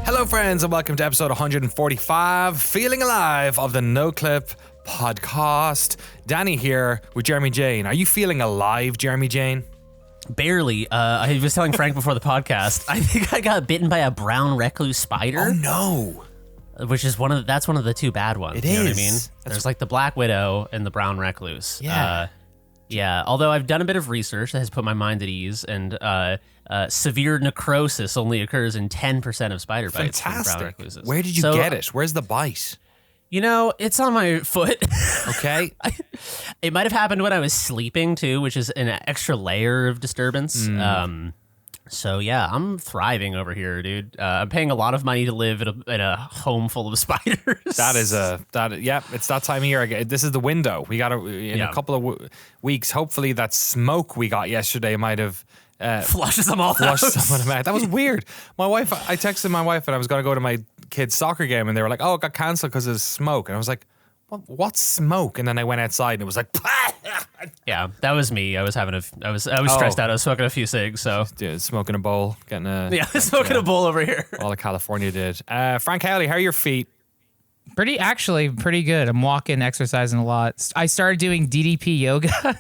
Hello, friends, and welcome to episode 145, Feeling Alive of the Noclip podcast. Danny here with Jeremy Jane. Are you feeling alive, Jeremy Jane? Barely. I was telling Frank before the podcast, I think I got bitten by a brown recluse spider. Oh, no. Which is that's one of the two bad ones. It you know what I is. mean? There's like the black widow and the brown recluse. Yeah. Yeah. Although I've done a bit of research that has put my mind at ease, and severe necrosis only occurs in 10% of spider bites. From brown Fantastic. recluses. Where did you get it? Where's the bite? You know, it's on my foot. Okay. It might have happened when I was sleeping too, which is an extra layer of disturbance. So yeah, I'm thriving over here, dude. I'm paying a lot of money to live in a home full of spiders. It's that time of year. This is the window. We got in a couple of weeks. Hopefully, that smoke we got yesterday might have flushes them all out. Some of them out. That was weird. I texted my wife and I was going to go to my kids' soccer game, and they were like, "Oh, it got cancelled because of smoke." And I was like, "What's smoke?" And then I went outside and it was like, yeah, that was me. I was stressed out. I was smoking a few cigs, so dude, smoking a bowl, smoking a bowl over here. All of California did. Frank Howley, how are your feet? Pretty good. I'm walking, exercising a lot. I started doing DDP yoga.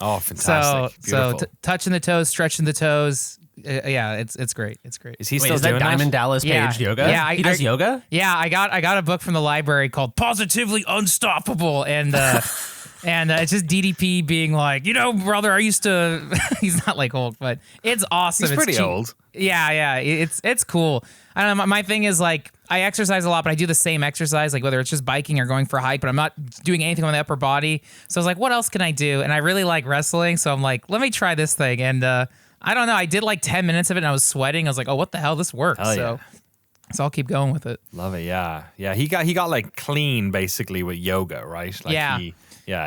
Oh, fantastic! So touching the toes, stretching the toes. It's great. It's great. Is he still doing Diamond that? Dallas Page yoga? Yeah, he does yoga. Yeah, I got a book from the library called Positively Unstoppable, and it's just DDP being like, brother, I used to. He's not like old, but it's awesome. He's pretty old. Yeah, it's cool. I don't know. My thing is like I exercise a lot, but I do the same exercise, like whether it's just biking or going for a hike, but I'm not doing anything on the upper body. So I was like, what else can I do? And I really like wrestling, so I'm like, let me try this thing. And I don't know. I did like 10 minutes of it, and I was sweating. I was like, oh, what the hell? This works. Hell yeah. So I'll keep going with it. Love it. Yeah. He got like clean basically with yoga, right? Like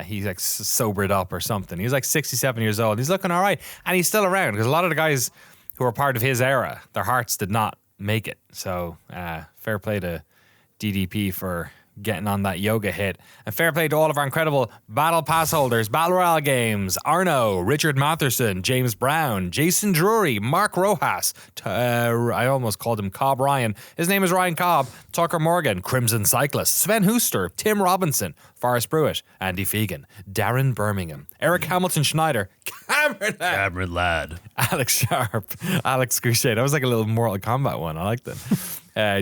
he's like sobered up or something. He's like 67 years old. He's looking all right, and he's still around because a lot of the guys who were part of his era, their hearts did not make it. So fair play to DDP for getting on that yoga hit. And fair play to all of our incredible Battle Pass holders, Battle Royale Games, Arno, Richard Matherson, James Brown, Jason Drury, Mark Rojas, I almost called him Cobb Ryan. His name is Ryan Cobb, Tucker Morgan, Crimson Cyclist, Sven Huster, Tim Robinson, Forrest Pruitt, Andy Fegan, Darren Birmingham, Eric Hamilton Schneider, Cameron Ladd, Alex Sharp, Alex Crusade. That was like a little Mortal Kombat one. I liked it.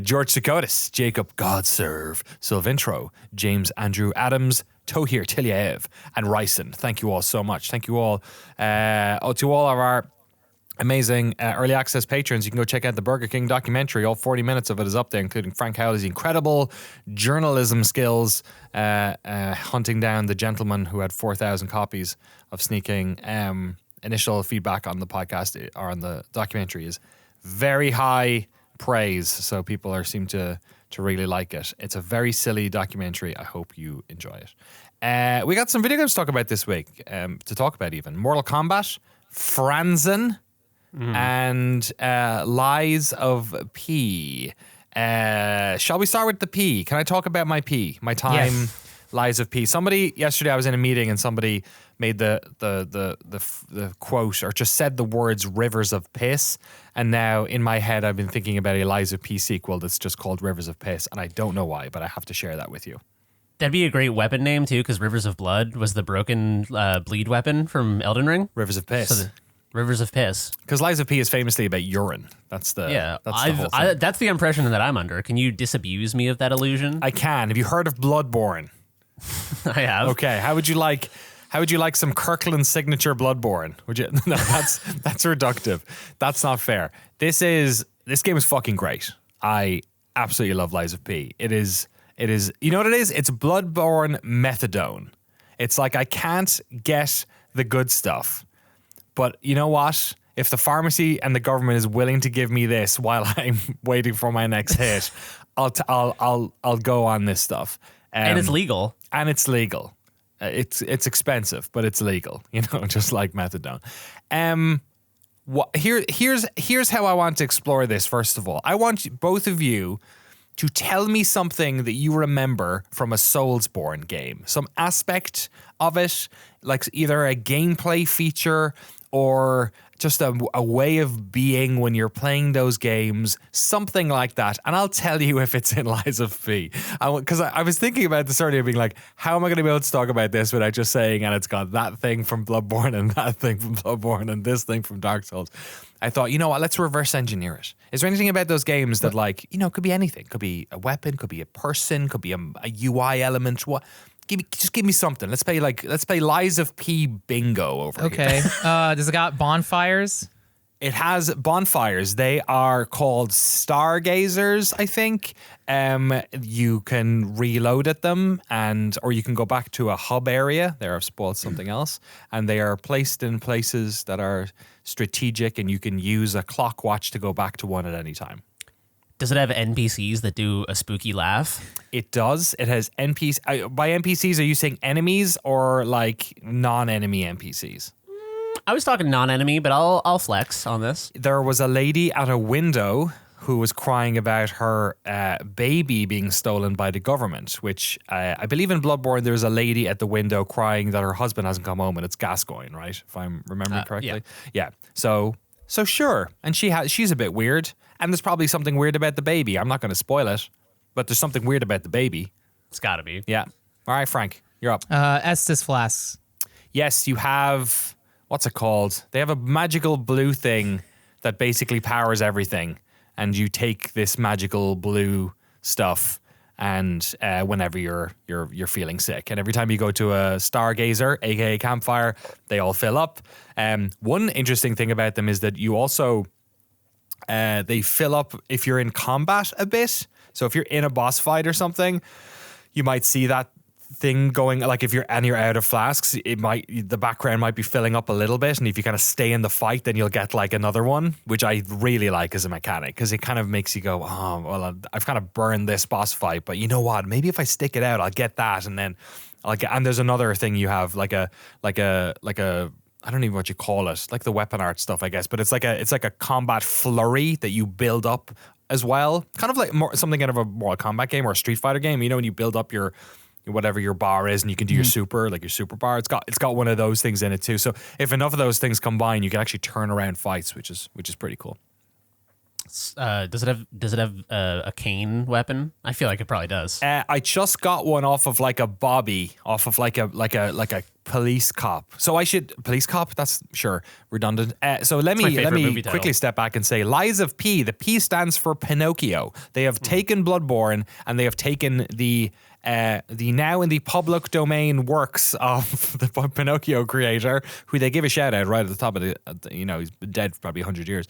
George Sakotis, Jacob Godserve, Sylvintro, James Andrew Adams, Tohir Tilyaev, and Ryson. Thank you all so much. Thank you all to all of our amazing early access patrons. You can go check out the Burger King documentary. All 40 minutes of it is up there, including Frank Howley's incredible journalism skills, hunting down the gentleman who had 4,000 copies of Sneaking. Initial feedback on the podcast or on the documentary is very high praise, so people seem to really like it. It's a very silly documentary. I hope you enjoy it. We got some video games to talk about this week, even Mortal Kombat, Franzen, and Lies of P. Shall we start with the P? Can I talk about my P? My time. Yes. Lies of P. Somebody yesterday, I was in a meeting and somebody made the quote or just said the words "Rivers of Piss," and now in my head I've been thinking about a Lies of P sequel that's just called Rivers of Piss, and I don't know why, but I have to share that with you. That'd be a great weapon name too, because Rivers of Blood was the broken bleed weapon from Elden Ring. Rivers of Piss. So Rivers of Piss. Because Lies of P is famously about urine. That's the whole thing. That's the impression that I'm under. Can you disabuse me of that illusion? I can. Have you heard of Bloodborne? I have. Okay, how would you like some Kirkland signature Bloodborne? Would you? No, that's reductive. That's not fair. This game is fucking great. I absolutely love Lies of P. It is. You know what it is? It's Bloodborne methadone. It's like I can't get the good stuff, but you know what? If the pharmacy and the government is willing to give me this while I'm waiting for my next hit, I'll go on this stuff. And it's legal. And it's legal. It's expensive, but it's legal. Just like methadone. Here's how I want to explore this. First of all, I want both of you to tell me something that you remember from a Soulsborne game, some aspect of it, like either a gameplay feature or just a way of being when you're playing those games, something like that. And I'll tell you if it's in Lies of P. Because I was thinking about this earlier, being like, how am I going to be able to talk about this without just saying, and it's got that thing from Bloodborne and that thing from Bloodborne and this thing from Dark Souls. I thought, you know what, let's reverse engineer it. Is there anything about those games that, like, you know, could be anything? Could be a weapon, could be a person, could be a UI element. What? Just give me something. Let's play Lies of P bingo over here. Okay. Does it got bonfires? It has bonfires. They are called stargazers, I think. You can reload at them, or you can go back to a hub area. There, I've spoiled something else. And they are placed in places that are strategic, and you can use a clock watch to go back to one at any time. Does it have NPCs that do a spooky laugh? It does. It has NPCs. By NPCs, are you saying enemies or like non-enemy NPCs? I was talking non-enemy, but I'll flex on this. There was a lady at a window who was crying about her baby being stolen by the government, which I believe in Bloodborne, there's a lady at the window crying that her husband hasn't come home, and it's Gascoigne, right? If I'm remembering correctly. Yeah. So sure. And she's a bit weird. And there's probably something weird about the baby. I'm not going to spoil it, but there's something weird about the baby. It's got to be. Yeah. All right, Frank, you're up. Estus flasks. Yes, you have, what's it called? They have a magical blue thing that basically powers everything. And you take this magical blue stuff and whenever you're feeling sick. And every time you go to a stargazer, aka campfire, they all fill up. One interesting thing about them is that you also... they fill up if you're in combat a bit. So if you're in a boss fight or something, you might see that thing going, like if you're out of flasks, the background might be filling up a little bit, and if you kind of stay in the fight, then you'll get like another one, which I really like as a mechanic, because it kind of makes you go, oh well, I've kind of burned this boss fight, but you know what, maybe if I stick it out, I'll get that, and then and there's another thing you have like a I don't even know what you call it, like the weapon art stuff, I guess, but it's like a combat flurry that you build up as well, kind of like something out of a Mortal Kombat game or a Street Fighter game. You know, when you build up your whatever your bar is, and you can do your super bar. It's got one of those things in it too. So if enough of those things combine, you can actually turn around fights, which is pretty cool. Does it have a cane weapon? I feel like it probably does. I just got one off of like a bobby, off of like a police cop. So I should police cop. That's sure redundant. So let me quickly step back and say, Lies of P. The P stands for Pinocchio. They have taken Bloodborne and they have taken the now in the public domain works of the Pinocchio creator, who they give a shout out right at the top of the. He's been dead for probably 100 years.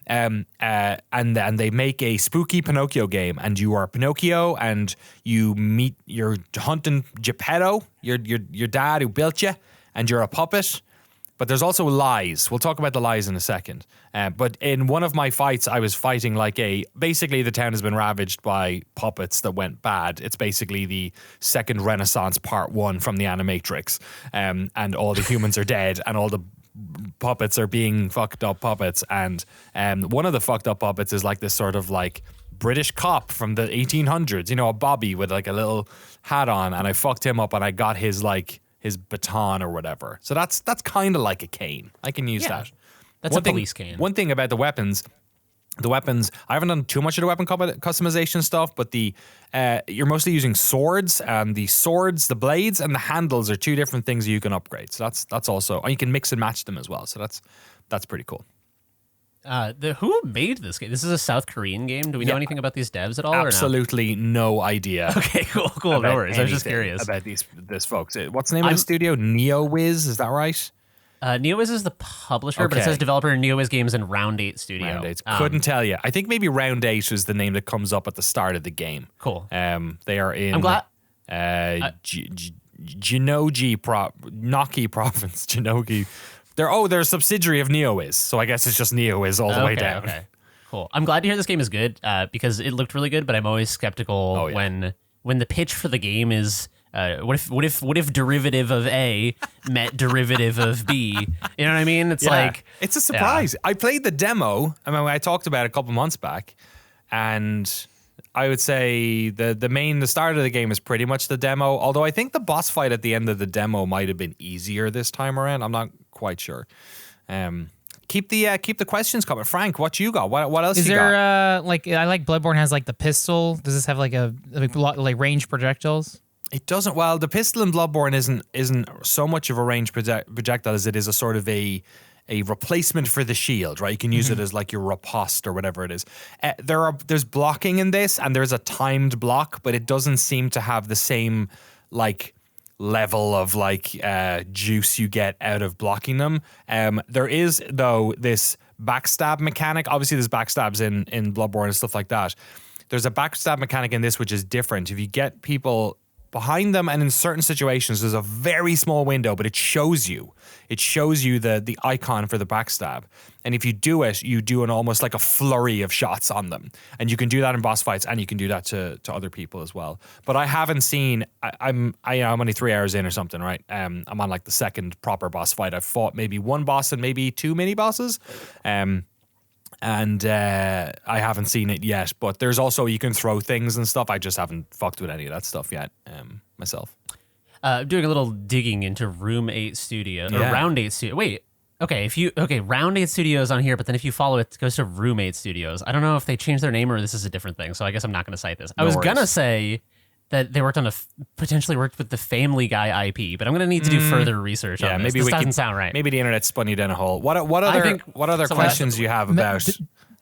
And they make a spooky Pinocchio game, and you are Pinocchio, and you're hunting Geppetto, your dad who built you, and you're a puppet. But there's also lies. We'll talk about the lies in a second. But in one of my fights, I was fighting basically the town has been ravaged by puppets that went bad. It's basically the second Renaissance part 1 from the Animatrix. And all the humans are dead, and all the puppets are being fucked up puppets. And one of the fucked up puppets is like this sort of like British cop from the 1800s, a bobby with like a little hat on. And I fucked him up, and I got his baton or whatever. So that's kind of like a cane. I can use that. That's a police cane. One thing about the weapons, I haven't done too much of the weapon customization stuff, but you're mostly using swords, and the blades and the handles are two different things you can upgrade. So that's also, and you can mix and match them as well. So that's pretty cool. Who made this game? This is a South Korean game. Do we know anything about these devs at all? Absolutely no idea. Okay, cool. No worries. I was just curious about this folks. What's the name of the studio? NeoWiz, is that right? NeoWiz is the publisher, but it says developer NeoWiz Games and Round 8 Studio. Round 8. Couldn't tell you. I think maybe Round 8 is the name that comes up at the start of the game. Cool. They are in. I'm glad. Jinogi Noki province. Jinogi. They're a subsidiary of NeoWiz, so I guess it's just NeoWiz all the way down. Okay, cool. I'm glad to hear this game is good because it looked really good, but I'm always skeptical when the pitch for the game is what if derivative of A met derivative of B? You know what I mean? It's it's a surprise. I played the demo. I mean, I talked about it a couple months back, and I would say the start of the game is pretty much the demo. Although I think the boss fight at the end of the demo might have been easier this time around. I'm not quite sure. keep the questions coming. Frank, what you got? What else Is you there got? like I like Bloodborne has like the pistol. Does this have like like range projectiles? It doesn't. Well, the pistol in Bloodborne isn't so much of a range projectile as it is a sort of a replacement for the shield, right? You can use it as like your riposte or whatever it is. There's blocking in this, and there's a timed block, but it doesn't seem to have the same like level of like juice you get out of blocking them. There is though this backstab mechanic. Obviously, there's backstabs in Bloodborne and stuff like that. There's a backstab mechanic in this which is different. If you get people behind them, and in certain situations there's a very small window, but it shows you the icon for the backstab, and if you do it, you do an almost like a flurry of shots on them, and you can do that in boss fights, and you can do that to other people as well. But I haven't seen. I'm only 3 hours in or something, right? I'm on like the second proper boss fight. I've fought maybe one boss and maybe 2 mini bosses. And I haven't seen it yet, but there's also, you can throw things and stuff. I just haven't fucked with any of that stuff yet myself. Doing a little digging into Room 8 Studio, or Yeah. Round 8 Studio. Wait, okay, Round 8 Studios on here, but then if you follow it, it goes to Room 8 Studios. I don't know if they changed their name or this is a different thing, so I guess I'm not going to cite this. I was going to say that they potentially worked with the Family Guy IP, but I'm going to need to do further research on this. This doesn't sound right. Maybe the internet spun you down a hole. What other questions do you have about?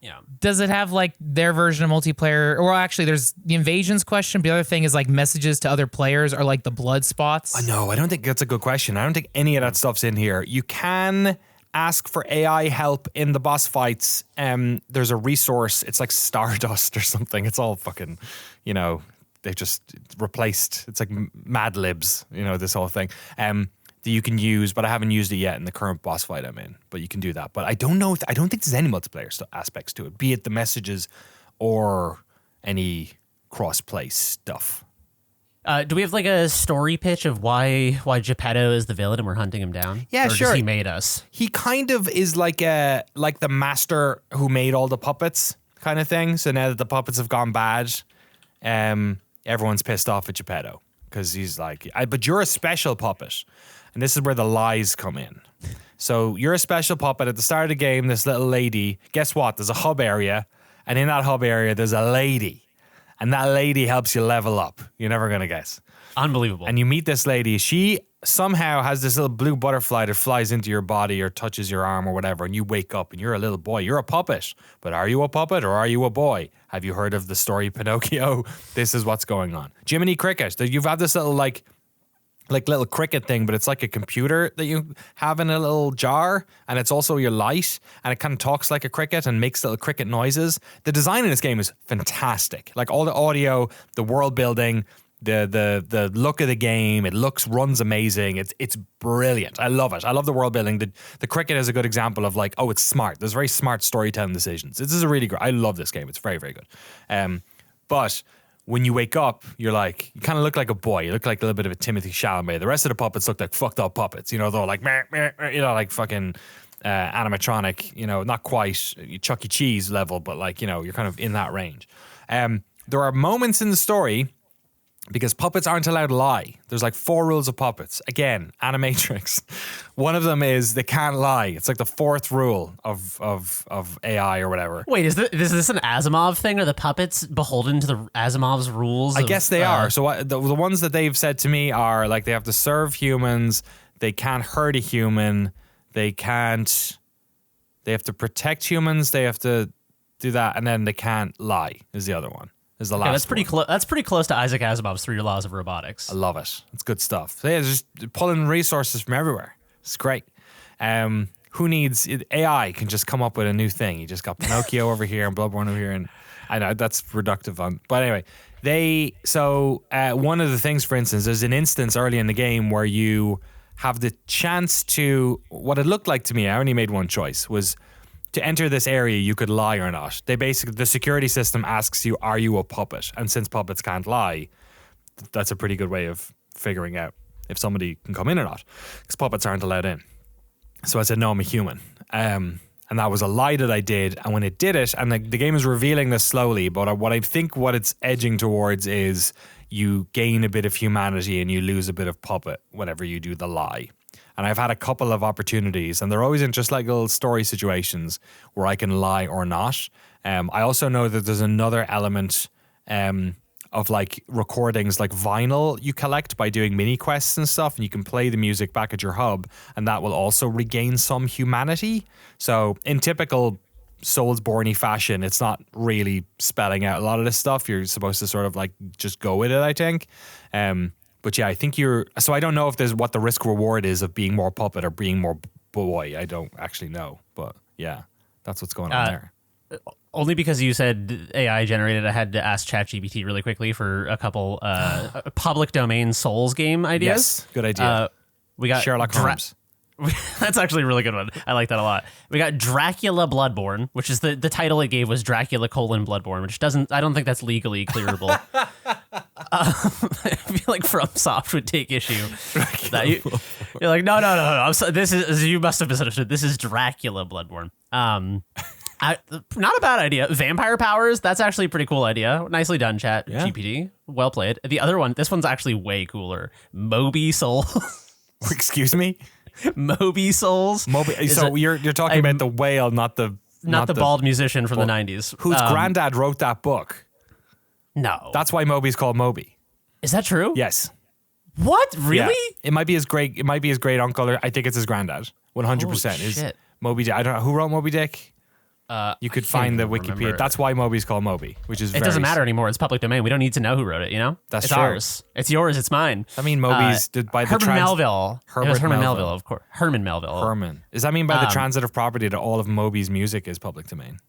Yeah. Does it have like their version of multiplayer? Or actually, there's the invasions question. But the other thing is like messages to other players are like the blood spots. No, I don't think that's a good question. I don't think any of that stuff's in here. You can ask for AI help in the boss fights. There's a resource. It's like Stardust or something. It's all fucking, they just replaced. It's like Mad Libs, this whole thing. That you can use, but I haven't used it yet in the current boss fight I'm in. But you can do that. But I don't know. I don't think there's any multiplayer aspects to it, be it the messages or any cross-play stuff. Do we have like a story pitch of why Geppetto is the villain and we're hunting him down? Yeah, or sure. Just he made us. He kind of is like the master who made all the puppets kind of thing. So now that the puppets have gone bad, everyone's pissed off at Geppetto because he's like, but you're a special puppet. And this is where the lies come in. So you're a special puppet. At the start of the game, this little lady, guess what? There's a hub area. And in that hub area, there's a lady. And that lady helps you level up. You're never going to guess. Unbelievable. And you meet this lady. She somehow has this little blue butterfly that flies into your body or touches your arm or whatever. And you wake up and you're a little boy. You're a puppet. But are you a puppet or are you a boy? Have you heard of the story Pinocchio? This is what's going on. Jiminy Cricket. You've had this little like little cricket thing, but it's like a computer that you have in a little jar, and it's also your light, and it kind of talks like a cricket and makes little cricket noises. The design in this game is fantastic. Like all the audio, the world building, the look of the game, runs amazing. It's brilliant. I love it. I love the world building. The cricket is a good example of like, oh, it's smart. There's very smart storytelling decisions. This is a really great. I love this game. It's very, very good. But when you wake up, you kind of look like a boy. You look like a little bit of a Timothy Chalamet. The rest of the puppets look like fucked up puppets. They're like, meh, meh, meh, like fucking animatronic, not quite Chuck E. Cheese level, but like, you're kind of in that range. There are moments in the story, because puppets aren't allowed to lie. There's like 4 rules of puppets. Again, Animatrix. One of them is they can't lie. It's like the 4th rule of AI or whatever. Wait, is this an Asimov thing? Are the puppets beholden to the Asimov's rules? I guess they are. So the ones that they've said to me are like they have to serve humans. They can't hurt a human. They have to protect humans. They have to do that. And then they can't lie is the other one. Is the last that's pretty one. close. That's pretty close to Isaac Asimov's 3 Laws of Robotics. I love it. It's good stuff. So yeah, just pulling resources from everywhere. It's great. Who needs AI can just come up with a new thing. You just got Pinocchio over here and Bloodborne over here, and I know that's reductive on. But anyway, one of the things, for instance, there's an instance early in the game where you have the chance to. What it looked like to me, I only made one choice, was to enter this area, you could lie or not. The security system asks you, are you a puppet? And since puppets can't lie, that's a pretty good way of figuring out if somebody can come in or not, because puppets aren't allowed in. So I said, no, I'm a human. And that was a lie that I did. And when it did it, and the game is revealing this slowly, but what I think what it's edging towards is you gain a bit of humanity and you lose a bit of puppet whenever you do the lie. And I've had a couple of opportunities, and they're always in just like little story situations where I can lie or not. I also know that there's another element of like recordings, like vinyl you collect by doing mini quests and stuff, and you can play the music back at your hub, and that will also regain some humanity. So in typical Soulsborne-y fashion, it's not really spelling out a lot of this stuff. You're supposed to sort of like just go with it, I think. But yeah, I think so I don't know if there's what the risk reward is of being more puppet or being more boy. I don't actually know, but yeah, that's what's going on there. Only because you said AI generated, I had to ask ChatGPT really quickly for a couple public domain Souls game ideas. Yes, good idea. We got Sherlock Holmes. That's actually a really good one. I like that a lot. We got Dracula Bloodborne, which is the title it gave was Dracula : Bloodborne, which I don't think that's legally clearable. I feel like FromSoft would take issue. That you're like, no. You must have misunderstood. This is Dracula Bloodborne. Not a bad idea. Vampire powers, that's actually a pretty cool idea. Nicely done, Chat GPT. Well played. The other one, this one's actually way cooler. Moby Souls. Excuse me? Moby Souls. So you're talking about the whale, not the bald musician from the 90s. Whose granddad wrote that book. No. That's why Moby's called Moby. Is that true? Yes. What? Really? Yeah. It might be his great uncle, or I think it's his granddad. 100% is shit. Moby Dick. I don't know who wrote Moby Dick. You could find the Wikipedia. Remember. That's why Moby's called Moby, which is it doesn't matter anymore. It's public domain. We don't need to know who wrote it. You know, it's true. Ours. It's yours. It's mine. I mean, Moby's by the Herman Melville. It was Herman Melville, of course. Herman Melville. Herman. Does that mean by the transitive property that all of Moby's music is public domain?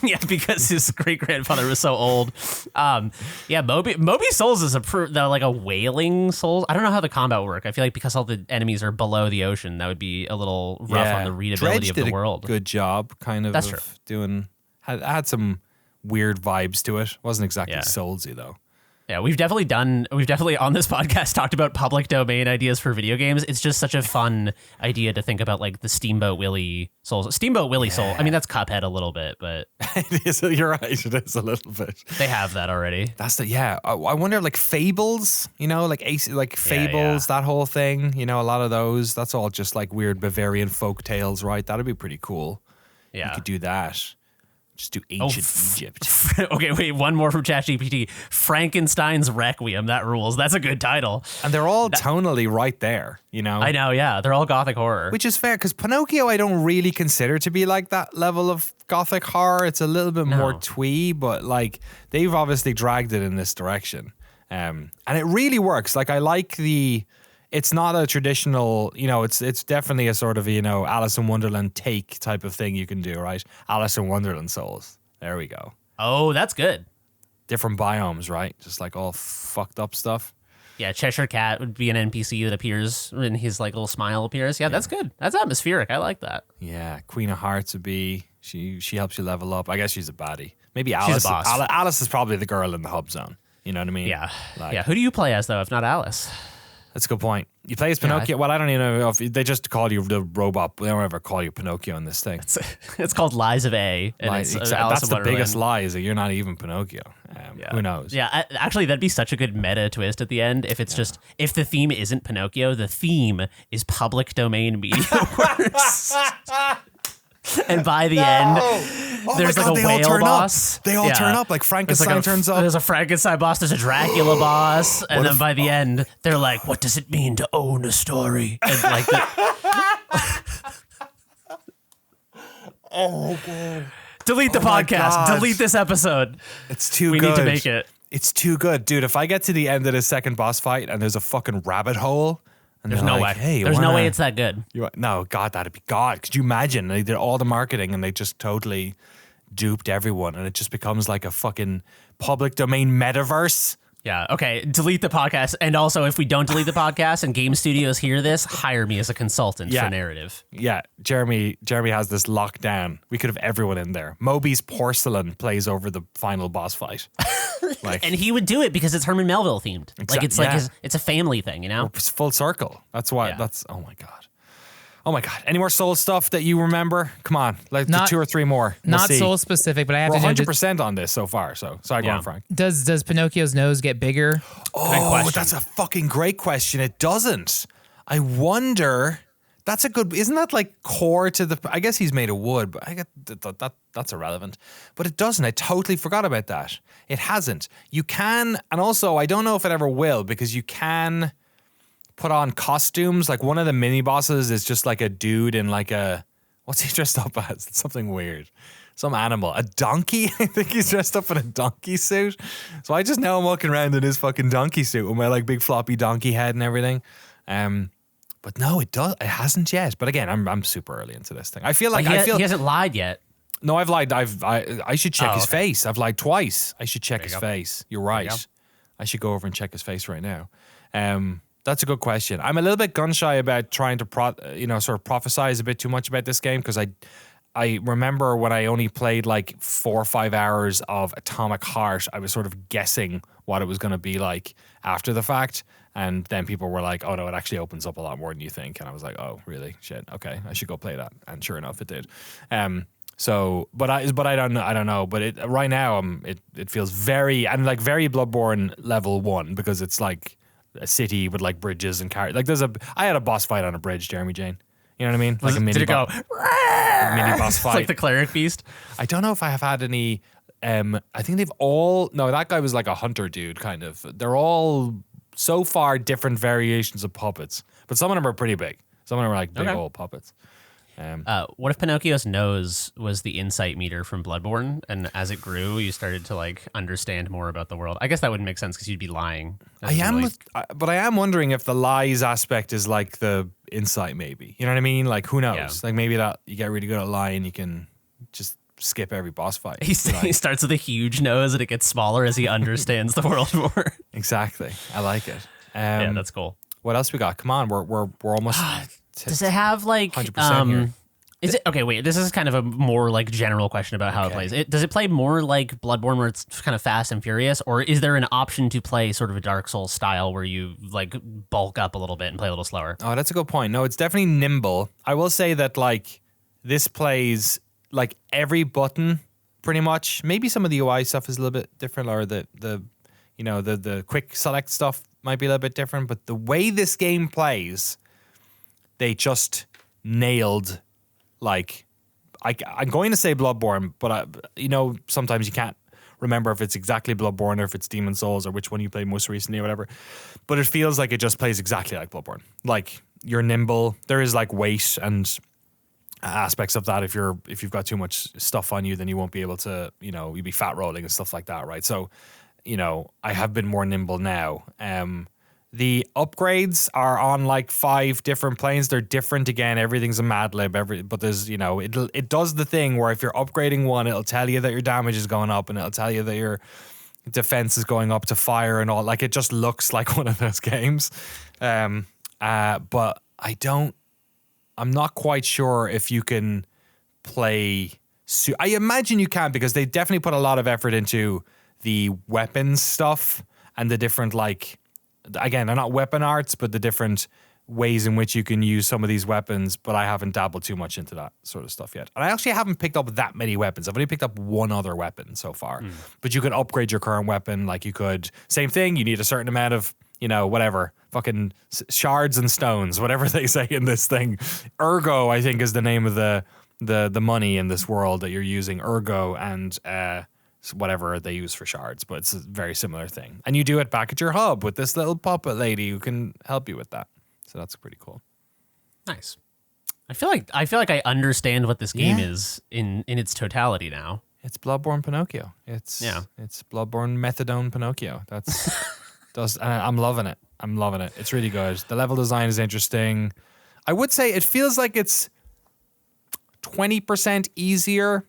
Yeah, because his great grandfather was so old. Moby Souls is like a whaling soul. I don't know how the combat work. I feel like because all the enemies are below the ocean, that would be a little rough on the readability Dredge of the did world. A good job, kind of. That's true. Doing had some weird vibes to it. Wasn't exactly soulsy though. Yeah, we've definitely on this podcast talked about public domain ideas for video games. It's just such a fun idea to think about, like the Steamboat Willie Souls. Steamboat Willie Soul. I mean, that's Cuphead a little bit, but it is. You're right. It is a little bit. They have that already. That's I wonder, like Fables. You know, like Fables. That whole thing. You know, a lot of those. That's all just like weird Bavarian folk tales, right? That'd be pretty cool. Yeah, you could do that. Just do ancient Egypt. Okay, wait, one more from ChatGPT. Frankenstein's Requiem. That rules. That's a good title. And they're all tonally right there, you know? I know, yeah. They're all gothic horror. Which is fair, because Pinocchio I don't really consider to be like that level of gothic horror. It's a little bit more twee, but like they've obviously dragged it in this direction. And it really works. Like I like it's not a traditional, you know, it's definitely a sort of, you know, Alice in Wonderland take type of thing you can do, right? Alice in Wonderland Souls. There we go. Oh, that's good. Different biomes, right? Just like all fucked up stuff. Yeah, Cheshire Cat would be an NPC that appears and his like little smile appears. Yeah, that's good. That's atmospheric. I like that. Yeah, Queen of Hearts would be, she helps you level up. I guess she's a baddie. Maybe Alice. She's a boss. Alice is probably the girl in the hub zone. You know what I mean? Yeah. Who do you play as though, if not Alice? That's a good point. You play as Pinocchio. Well, I don't even know if they just call you the robot. They don't ever call you Pinocchio in this thing. It's called Lies of A. And That's the biggest lie, is that you're not even Pinocchio. Who knows? Yeah, actually, that'd be such a good meta twist at the end. If it's just, if the theme isn't Pinocchio, the theme is public domain media works. And by the end, there's like a whale boss. They all turn up, like Frankenstein turns up. There's a Frankenstein boss, there's a Dracula boss, and then by the end, they're like, what does it mean to own a story? And like oh my God. Delete the podcast. Delete this episode. It's too good. We need to make it. It's too good. Dude, if I get to the end of the second boss fight and there's a fucking rabbit hole, and there's no way. Hey, there's no way it's that good. No, God, that'd be God. Could you imagine? They did all the marketing and they just totally duped everyone, and it just becomes like a fucking public domain metaverse. Yeah. Okay. Delete the podcast. And also, if we don't delete the podcast and game studios hear this, hire me as a consultant for narrative. Yeah. Jeremy has this locked down. We could have everyone in there. Moby's porcelain plays over the final boss fight. And he would do it because it's Herman Melville themed. Like it's it's a family thing, you know? It's full circle. That's why oh my God. Oh my God. Any more Soul stuff that you remember? Come on. Like two or three more. Not Soul specific, but I have We're to know. 100% on this so far. So sorry, go on, Frank. Does Pinocchio's nose get bigger? Oh, that's a fucking great question. It doesn't. I wonder. That's a good. Isn't that like core to the? I guess he's made of wood, but I get that's irrelevant. But it doesn't. I totally forgot about that. It hasn't. You can, and also I don't know if it ever will because you can put on costumes. Like one of the mini bosses is just like a dude in like a what's he dressed up as? It's something weird. Some animal, a donkey. I think he's dressed up in a donkey suit. So I just know I'm walking around in his fucking donkey suit with my like big floppy donkey head and everything. But no, it does. It hasn't yet. But again, I'm super early into this thing. I feel like he hasn't lied yet. No, I've lied. I should check his face. I've lied twice. I should check his face. You're right. I should go over and check his face right now. That's a good question. I'm a little bit gun shy about trying to sort of prophesize a bit too much about this game because I remember when I only played like 4 or 5 hours of Atomic Heart, I was sort of guessing what it was going to be like after the fact. And then people were like, oh no, it actually opens up a lot more than you think. And I was like, oh, really? Shit. Okay, I should go play that. And sure enough, it did. But I don't know. But right now, it feels very Bloodborne level 1 because it's like a city with like bridges and carriage. Like I had a boss fight on a bridge, Jeremy Jane. You know what I mean? Like did it go? A mini boss fight. It's like the cleric beast. I don't know if I have had any. I think they've all. No, that guy was like a hunter dude, kind of. They're all so far different variations of puppets, but some of them are pretty big. Some of them are like big old puppets. What if Pinocchio's nose was the insight meter from Bloodborne, and as it grew, you started to like understand more about the world? I guess that wouldn't make sense because you'd be lying. But I am wondering if the lies aspect is like the insight, maybe. You know what I mean? Like who knows? Yeah. Like maybe that you get really good at lying, you can just skip every boss fight. He starts with a huge nose and it gets smaller as he understands the world more. Exactly. I like it. Yeah, that's cool. What else we got? Come on, we're almost. Does it have like 100% here. Is it okay? Wait, this is kind of a more like general question about how it plays. Does it play more like Bloodborne, where it's kind of fast and furious, or is there an option to play sort of a Dark Souls style where you like bulk up a little bit and play a little slower? Oh, that's a good point. No, it's definitely nimble. I will say that like this plays like every button pretty much. Maybe some of the UI stuff is a little bit different, or the quick select stuff might be a little bit different. But the way this game plays, they just nailed. Like, I'm going to say Bloodborne, but sometimes you can't remember if it's exactly Bloodborne or if it's Demon Souls or which one you played most recently or whatever. But it feels like it just plays exactly like Bloodborne. Like you're nimble. There is like weight and aspects of that. If you've got too much stuff on you, then you won't be able to. You'll be fat rolling and stuff like that, right? So, I have been more nimble now. The upgrades are on like 5 different planes. They're different again. Everything's a Mad Lib. But there's it does the thing where if you're upgrading one, it'll tell you that your damage is going up, and it'll tell you that your defense is going up to fire and all. Like it just looks like one of those games. But I'm not quite sure if you can play. I imagine you can because they definitely put a lot of effort into the weapons stuff and the different like. Again, they're not weapon arts, but the different ways in which you can use some of these weapons, but I haven't dabbled too much into that sort of stuff yet. And I actually haven't picked up that many weapons. I've only picked up one other weapon so far. But you can upgrade your current weapon. Like you could, same thing, you need a certain amount of, whatever, fucking shards and stones, whatever they say in this thing. Ergo, I think, is the name of the money in this world that you're using. Ergo and whatever they use for shards, but it's a very similar thing. And you do it back at your hub with this little puppet lady who can help you with that. So that's pretty cool. Nice. I feel like I understand what this game is in its totality now. It's Bloodborne Pinocchio. It's Bloodborne Methadone Pinocchio. I'm loving it. I'm loving it. It's really good. The level design is interesting. I would say it feels like it's 20% easier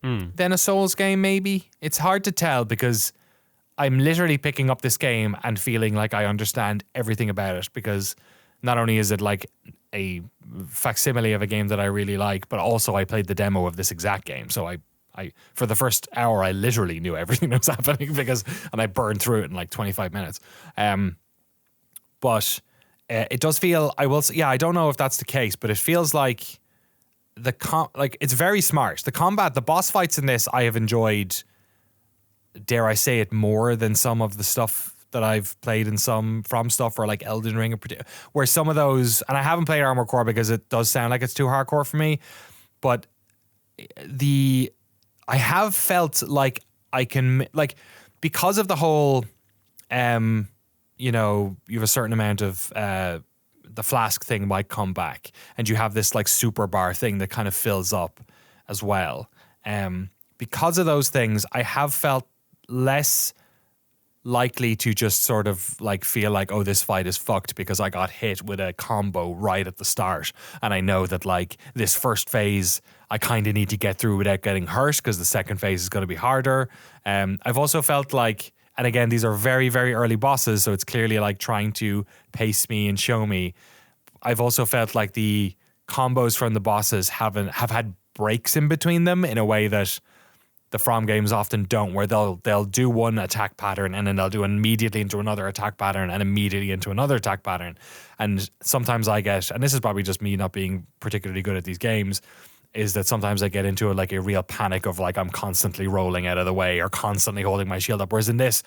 than a Souls game, maybe. It's hard to tell because I'm literally picking up this game and feeling like I understand everything about it, because not only is it like a facsimile of a game that I really like, but also I played the demo of this exact game. So I for the first hour, I literally knew everything that was happening and I burned through it in like 25 minutes. But it does feel, I will say, I don't know if that's the case, but it feels like it's very smart. The boss fights in this, I have enjoyed, dare I say it, more than some of the stuff that I've played in some From stuff, or like Elden Ring in particular, where some of those, and I haven't played Armored Core because it does sound like it's too hardcore for me, but I have felt like I can, like, because of the whole, you know, you have a certain amount of the flask thing might come back, and you have this like super bar thing that kind of fills up as well. Because of those things, I have felt less likely to just sort of like feel like, oh, this fight is fucked because I got hit with a combo right at the start, and I know that like this first phase I kind of need to get through without getting hurt because the second phase is going to be harder. I've also felt like, and again, these are very, very early bosses, so it's clearly like trying to pace me and show me. I've also felt like the combos from the bosses have had breaks in between them in a way that the From games often don't, where they'll do one attack pattern and then they'll do immediately into another attack pattern and immediately into another attack pattern. And sometimes I get, and this is probably just me not being particularly good at these games, is that sometimes I get into like a real panic of like I'm constantly rolling out of the way or constantly holding my shield up. Whereas in this,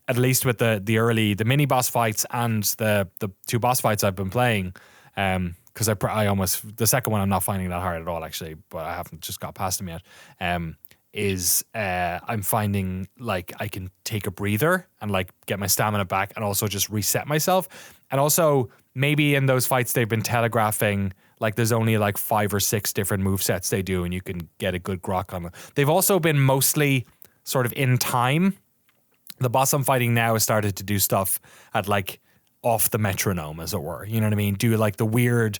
at least with the mini boss fights and the two boss fights I've been playing, because I almost, the second one I'm not finding that hard at all actually, but I haven't just got past them yet. I'm finding like I can take a breather and like get my stamina back and also just reset myself. And also maybe in those fights they've been telegraphing like there's only like 5 or 6 different movesets they do and you can get a good grok on them. They've also been mostly sort of in time. The boss I'm fighting now has started to do stuff at like off the metronome, as it were. You know what I mean? Do like the weird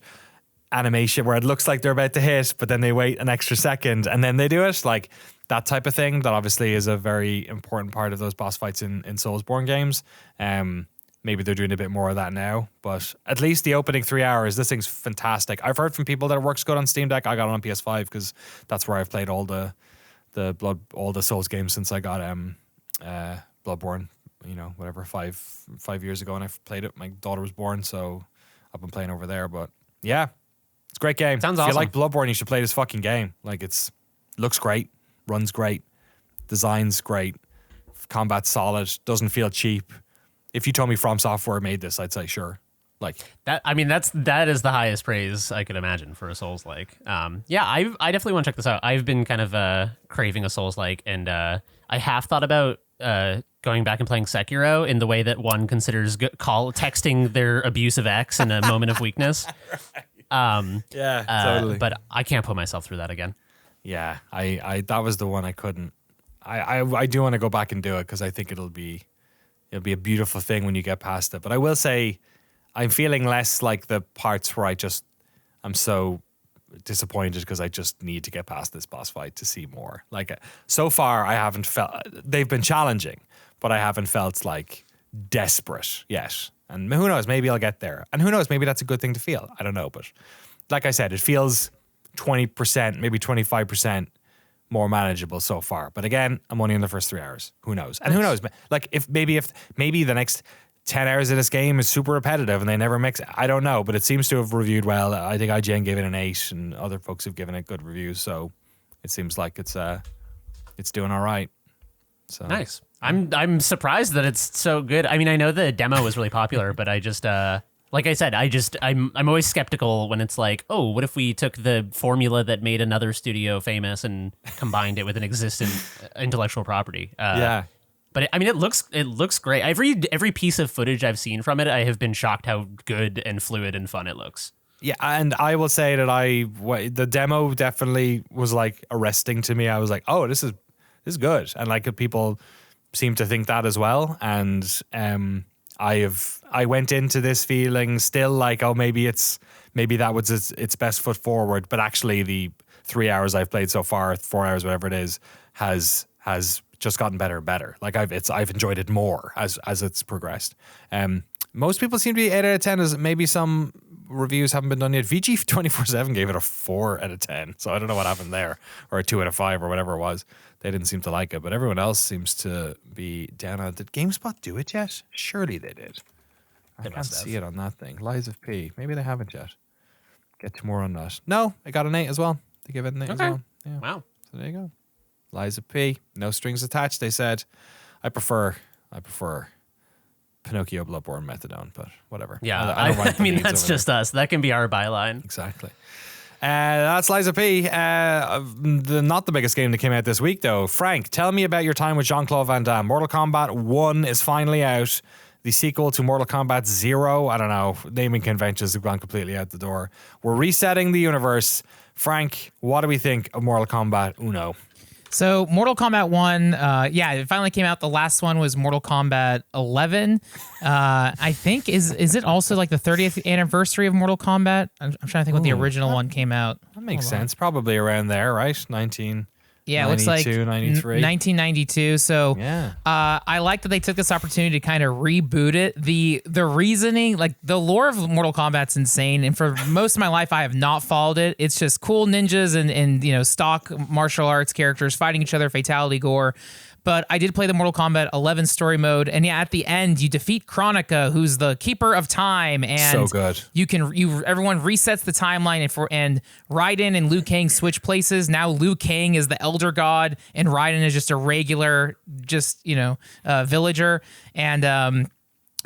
animation where it looks like they're about to hit, but then they wait an extra second and then they do it. Like that type of thing that obviously is a very important part of those boss fights in Soulsborne games. Maybe they're doing a bit more of that now, but at least the opening 3 hours, this thing's fantastic. I've heard from people that it works good on Steam Deck. I got it on PS5 because that's where I've played all the Souls games since I got Bloodborne, you know, whatever, five years ago, and I played it. My daughter was born, so I've been playing over there. But yeah, it's a great game. Sounds awesome. If you awesome. like Bloodborne, you should play this fucking game. Like looks great, runs great, design's great, combat's solid, doesn't feel cheap. If you told me From Software made this, I'd say sure. Like that, I mean, that is the highest praise I could imagine for a Souls-like. Yeah, I definitely want to check this out. I've been kind of craving a Souls-like, and I have thought about going back and playing Sekiro in the way that one considers texting their abusive ex in a moment of weakness. yeah, totally. But I can't put myself through that again. Yeah, I that was the one I couldn't. I do want to go back and do it because I think it'll be a beautiful thing when you get past it. But I will say, I'm feeling less like the parts where I'm so disappointed because I just need to get past this boss fight to see more. Like so far, I haven't felt, they've been challenging, but I haven't felt like desperate yet. And who knows, maybe I'll get there. And who knows, maybe that's a good thing to feel. I don't know. But like I said, it feels 20%, maybe 25% more manageable so far. But again, I'm only in the first 3 hours. Who knows? And who knows? Like if maybe the next 10 hours of this game is super repetitive and they never mix it. I don't know, but it seems to have reviewed well. I think IGN gave it an 8 and other folks have given it good reviews. So it seems like it's doing all right. So nice. I'm surprised that it's so good. I mean, I know the demo was really popular, but I just like I said, I'm always skeptical when it's like, oh, what if we took the formula that made another studio famous and combined it with an existing intellectual property? Yeah. But it looks great. Every piece of footage I've seen from it, I have been shocked how good and fluid and fun it looks. Yeah, and I will say that the demo definitely was like arresting to me. I was like, oh, this is good, and like people seem to think that as well. And I went into this feeling still like, oh, maybe that was its best foot forward, but actually the 3 hours I've played so far, 4 hours, whatever it is, has just gotten better and better. Like I've enjoyed it more as it's progressed. Most people seem to be 8 out of 10. As maybe some reviews haven't been done yet. VG247 gave it a 4 out of 10. So I don't know what happened there, or a 2 out of 5 or whatever it was. They didn't seem to like it, but everyone else seems to be down on it. Did GameSpot do it yet? Surely they did. I can't see it on that thing. Lies of P. Maybe they haven't yet. Get to more on that. No, I got an 8 as well. They give it an 8 as well. Yeah. Wow. So there you go. Lies of P. No strings attached, they said. I prefer Pinocchio, Bloodborne, Methadone, but whatever. Yeah, I don't write the mean, leads that's over just us. That can be our byline. Exactly. That's Liza P. Not the biggest game that came out this week, though. Frank, tell me about your time with Jean-Claude Van Damme. Mortal Kombat 1 is finally out. The sequel to Mortal Kombat 0, I don't know, naming conventions have gone completely out the door. We're resetting the universe. Frank, what do we think of Mortal Kombat Uno? So Mortal Kombat 1, it finally came out. The last one was Mortal Kombat 11. I think, is it also like the 30th anniversary of Mortal Kombat? I'm trying to think what the original one came out. That makes sense. Probably around there, right? 1992, Yeah, it looks like 93. 1992. So Yeah. I like that they took this opportunity to kind of reboot it. The reasoning, like the lore of Mortal Kombat's insane, and for most of my life I have not followed it. It's just cool ninjas and stock martial arts characters fighting each other, fatality gore. But I did play the Mortal Kombat 11 story mode, and yeah, at the end you defeat Kronika, who's the keeper of time, and So good. Everyone resets the timeline, and Raiden and Liu Kang switch places. Now Liu Kang is the Elder God, and Raiden is just a regular, villager, and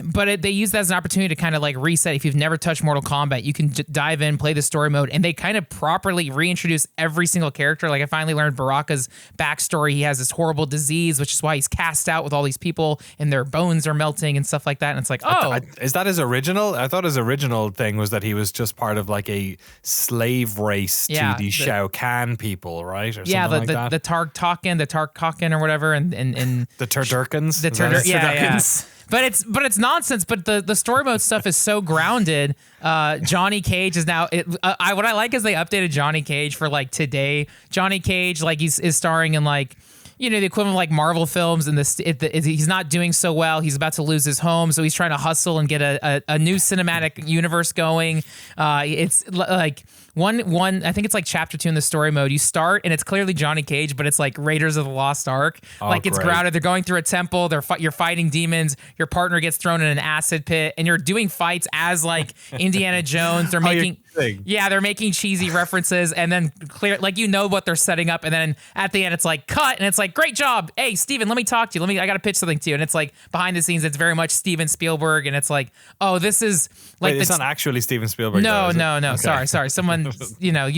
but they use that as an opportunity to kind of like reset. If you've never touched Mortal Kombat, you can dive in, play the story mode, and they kind of properly reintroduce every single character. Like I finally learned Baraka's backstory. He has this horrible disease, which is why he's cast out with all these people and their bones are melting and stuff like that. And it's like, Is that his original? I thought his original thing was that he was just part of like a slave race to the Shao Kahn people, right? Or something like that. the Tarkakan or whatever, and The Turdurkans? the Turdurkans. yeah. But it's nonsense. But the story mode stuff is so grounded. Johnny Cage is now. What I like is they updated Johnny Cage for like today. Johnny Cage is starring in like the equivalent of like Marvel films, and he's not doing so well. He's about to lose his home, so he's trying to hustle and get a new cinematic universe going. It's like one. I think it's like chapter 2 in the story mode. You start and it's clearly Johnny Cage, but it's like Raiders of the Lost Ark. It's grounded. They're going through a temple. You're fighting demons. Your partner gets thrown in an acid pit, and you're doing fights as like Indiana Jones. They're making. Yeah, they're making cheesy references, and then what they're setting up, and then at the end it's like cut, and it's like great job, hey Steven, let me talk to you. I got to pitch something to you, and it's like behind the scenes it's very much Steven Spielberg, and it's like, oh, this is like it's not actually Steven Spielberg. No, okay. Sorry. Someone, you know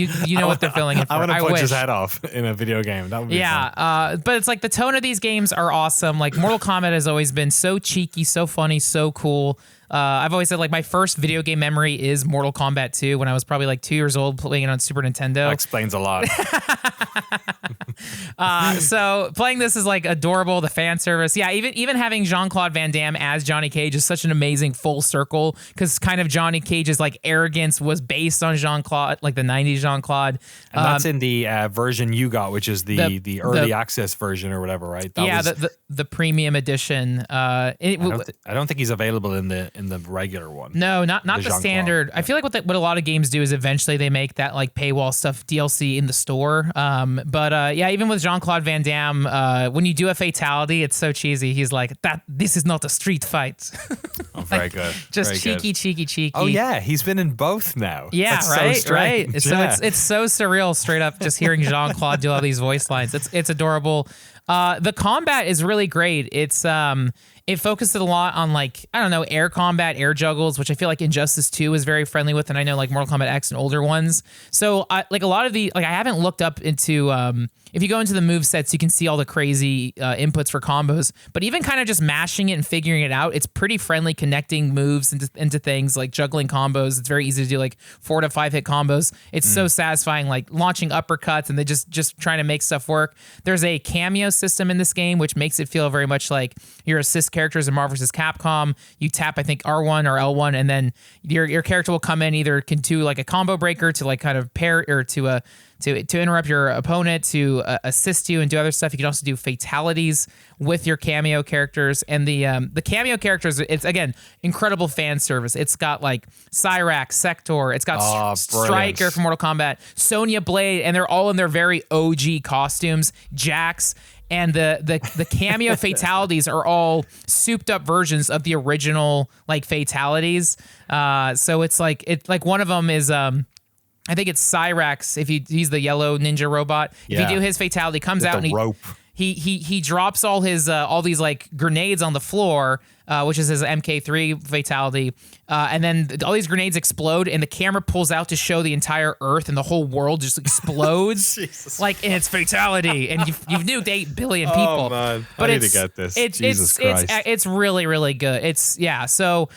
what they're filling it for. I want to punch his head off in a video game. That would be fun. But it's like the tone of these games are awesome. Like Mortal Kombat has always been so cheeky, so funny, so cool. I've always said like my first video game memory is Mortal Kombat 2 when I was probably like 2 years old playing it on Super Nintendo. That explains a lot. So playing this is like adorable, the fan service. Yeah, even having Jean-Claude Van Damme as Johnny Cage is such an amazing full circle, because kind of Johnny Cage's like arrogance was based on Jean-Claude, like the 90s Jean-Claude. And that's in the version you got, which is the early access version or whatever, right? The premium edition. I don't think he's available in the regular one. No, not the standard. I feel like what a lot of games do is eventually they make that like paywall stuff DLC in the store. Even with Jean-Claude Van Damme, when you do a fatality, it's so cheesy. He's like, this is not a street fight. Oh, very good. Just very cheeky. Oh yeah, he's been in both now. Yeah, that's right, so strange. right. So it's so surreal, straight up, just hearing Jean-Claude do all these voice lines. It's adorable. The combat is really great. It focuses a lot on like, I don't know, air combat, air juggles, which I feel like Injustice 2 is very friendly with, and I know like Mortal Kombat X and older ones. So like a lot of I haven't looked up into if you go into the move sets, you can see all the crazy inputs for combos, but even kind of just mashing it and figuring it out, it's pretty friendly connecting moves into things like juggling combos. It's very easy to do like 4 to 5 hit combos. It's so satisfying, like launching uppercuts and then just trying to make stuff work. There's a cameo system in this game, which makes it feel very much like your assist characters in Marvel vs. Capcom. You tap, I think, R1 or L1, and then your character will come in, either can do like a combo breaker to like kind of pair, or to interrupt your opponent, to assist you and do other stuff. You can also do fatalities with your cameo characters, and the cameo characters, it's again incredible fan service. It's got like Cyrax, Sector, it's got Stryker from Mortal Kombat, Sonya Blade, and they're all in their very OG costumes. Jax. And the cameo fatalities are all souped up versions of the original like fatalities. So it's like one of them is I think it's Cyrax. He's the yellow ninja robot. Yeah. If you do his fatality, comes with out the and rope. he drops all these like grenades on the floor, which is his MK3 fatality, and then all these grenades explode, and the camera pulls out to show the entire Earth, and the whole world just explodes, like in its fatality, and you've nuked 8 billion people. Oh man, but I need to get this. Jesus Christ. It's really really good. So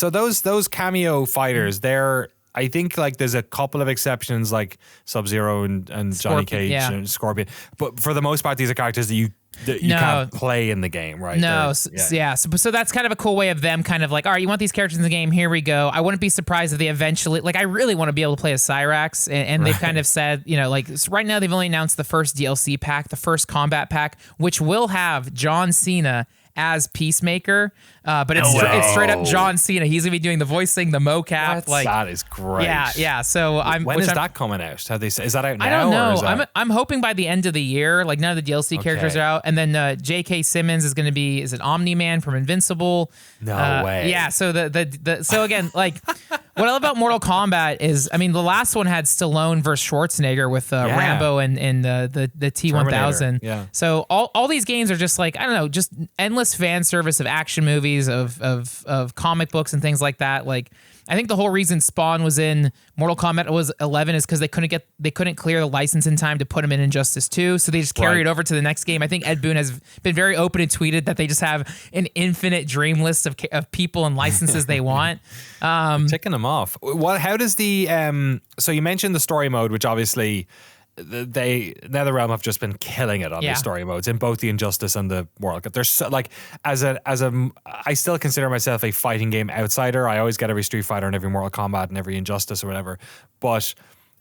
those cameo fighters, they're. I think like there's a couple of exceptions like Sub-Zero and Johnny Cage and Scorpion, but for the most part, these are characters that you can't play in the game, right? No, so that's kind of a cool way of them kind of like, all right, you want these characters in the game, here we go. I wouldn't be surprised if they eventually, like, I really want to be able to play as Cyrax, and they've kind of said, like right now they've only announced the first DLC pack, the first combat pack, which will have John Cena as Peacemaker, but it's straight up John Cena. He's gonna be doing the voicing, the mocap. That is great. Yeah. So when is that coming out? How they say? Is that out now? I don't know. I'm hoping by the end of the year. Like none of the DLC characters are out, and then J.K. Simmons is gonna be Omni-Man from Invincible. No way. Yeah. So so again, like what I love about Mortal Kombat is, I mean, the last one had Stallone versus Schwarzenegger with Rambo and the T-1000. Yeah. So all these games are just like, I don't know, just endless fan service of action movies, of comic books and things like that. Like I think the whole reason Spawn was in Mortal Kombat was 11 is because they couldn't clear the license in time to put him in Injustice 2, so they just carry it over to the next game. I think Ed Boon has been very open and tweeted that they just have an infinite dream list of people and licenses they want. Ticking them off. How does the so you mentioned the story mode, which obviously NetherRealm have just been killing it on the story modes in both the Injustice and the World Cup. There's so, like I still consider myself a fighting game outsider. I always get every Street Fighter and every Mortal Kombat and every Injustice or whatever, but